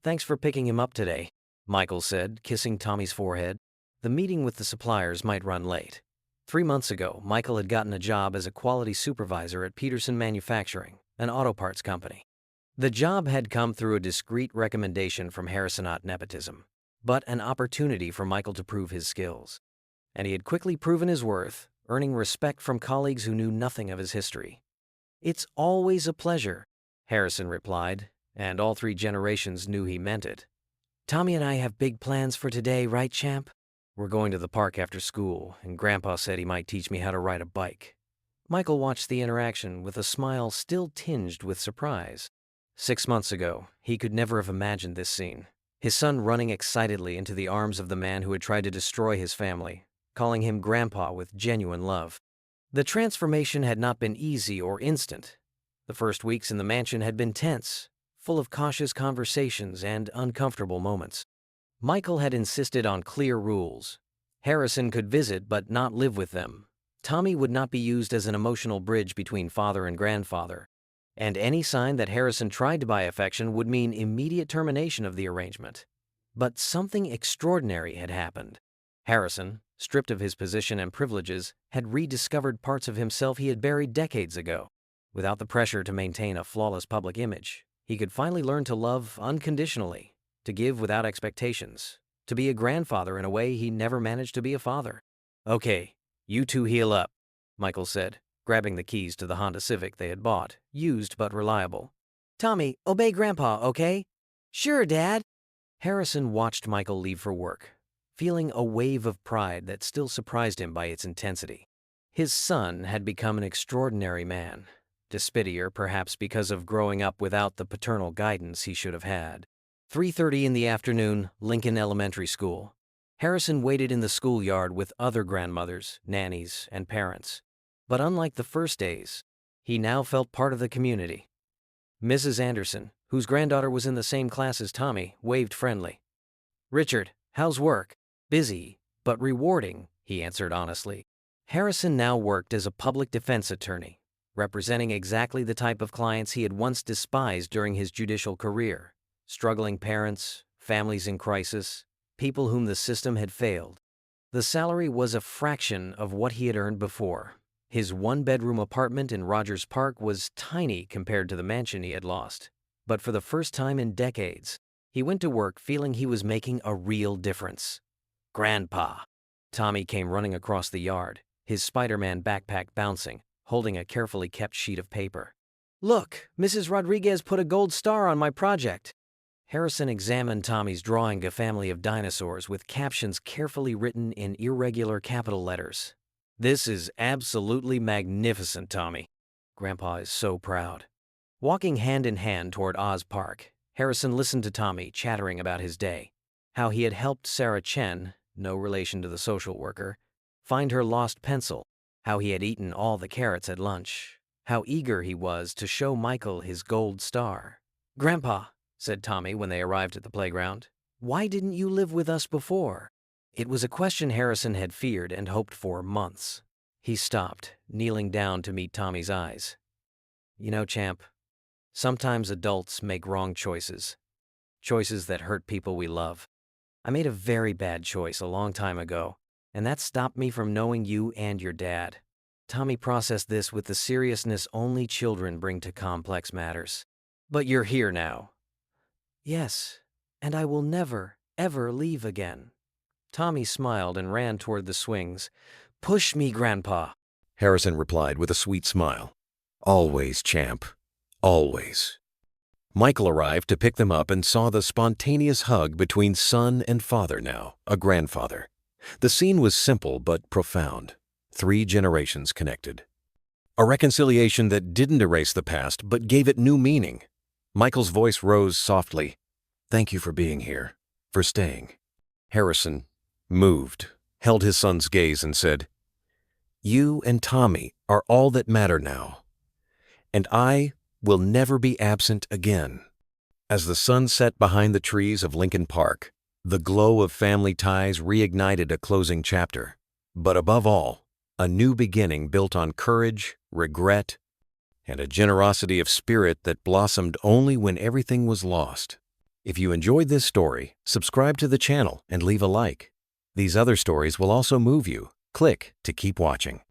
"Thanks for picking him up today," Michael said, kissing Tommy's forehead. The meeting with the suppliers might run late. 3 months ago, Michael had gotten a job as a quality supervisor at Peterson Manufacturing, an auto parts company. The job had come through a discreet recommendation from Harrisonot nepotism, but an opportunity for Michael to prove his skills. And he had quickly proven his worth, earning respect from colleagues who knew nothing of his history. "It's always a pleasure," Harrison replied, and all 3 generations knew he meant it. "Tommy and I have big plans for today, right, champ?" "We're going to the park after school, and Grandpa said he might teach me how to ride a bike." Michael watched the interaction with a smile still tinged with surprise. 6 months ago, he could never have imagined this scene. His son running excitedly into the arms of the man who had tried to destroy his family, calling him Grandpa with genuine love. The transformation had not been easy or instant. The first weeks in the mansion had been tense, full of cautious conversations and uncomfortable moments. Michael had insisted on clear rules. Harrison could visit but not live with them. Tommy would not be used as an emotional bridge between father and grandfather. And any sign that Harrison tried to buy affection would mean immediate termination of the arrangement. But something extraordinary had happened. Harrison, stripped of his position and privileges, had rediscovered parts of himself he had buried decades ago. Without the pressure to maintain a flawless public image, he could finally learn to love unconditionally, to give without expectations, to be a grandfather in a way he never managed to be a father. "Okay, you two heal up," Michael said, grabbing the keys to the Honda Civic they had bought, used but reliable. "Tommy, obey Grandpa, okay?" "Sure, Dad." Harrison watched Michael leave for work, feeling a wave of pride that still surprised him by its intensity. His son had become an extraordinary man, despitier perhaps because of growing up without the paternal guidance he should have had. 3:30 in the afternoon, Lincoln Elementary School. Harrison waited in the schoolyard with other grandmothers, nannies, and parents. But unlike the first days, he now felt part of the community. Mrs. Anderson, whose granddaughter was in the same class as Tommy, waved friendly. "Richard, how's work?" "Busy, but rewarding," he answered honestly. Harrison now worked as a public defense attorney, representing exactly the type of clients he had once despised during his judicial career: struggling parents, families in crisis, people whom the system had failed. The salary was a fraction of what he had earned before. His 1-bedroom apartment in Rogers Park was tiny compared to the mansion he had lost. But for the first time in decades, he went to work feeling he was making a real difference. "Grandpa." Tommy came running across the yard, his Spider-Man backpack bouncing, holding a carefully kept sheet of paper. "Look, Mrs. Rodriguez put a gold star on my project." Harrison examined Tommy's drawing a family of dinosaurs with captions carefully written in irregular capital letters. "This is absolutely magnificent, Tommy. Grandpa is so proud." Walking hand in hand toward Oz Park, Harrison listened to Tommy chattering about his day, how he had helped Sarah Chen, no relation to the social worker, find her lost pencil, how he had eaten all the carrots at lunch, how eager he was to show Michael his gold star. "Grandpa," said Tommy when they arrived at the playground, "why didn't you live with us before?" It was a question Harrison had feared and hoped for months. He stopped, kneeling down to meet Tommy's eyes. "You know, champ, sometimes adults make wrong choices. Choices that hurt people we love. I made a very bad choice a long time ago, and that stopped me from knowing you and your dad." Tommy processed this with the seriousness only children bring to complex matters. "But you're here now." "Yes, and I will never, ever leave again." Tommy smiled and ran toward the swings. "Push me, Grandpa." Harrison replied with a sweet smile. "Always, champ. Always." Michael arrived to pick them up and saw the spontaneous hug between son and father now, a grandfather. The scene was simple but profound. 3 generations connected. A reconciliation that didn't erase the past but gave it new meaning. Michael's voice rose softly. "Thank you for being here, for staying." Harrison, moved, held his son's gaze and said, "You and Tommy are all that matter now, and I will never be absent again." As the sun set behind the trees of Lincoln Park, the glow of family ties reignited a closing chapter, but above all, a new beginning built on courage, regret, and a generosity of spirit that blossomed only when everything was lost. If you enjoyed this story, subscribe to the channel and leave a like. These other stories will also move you. Click to keep watching.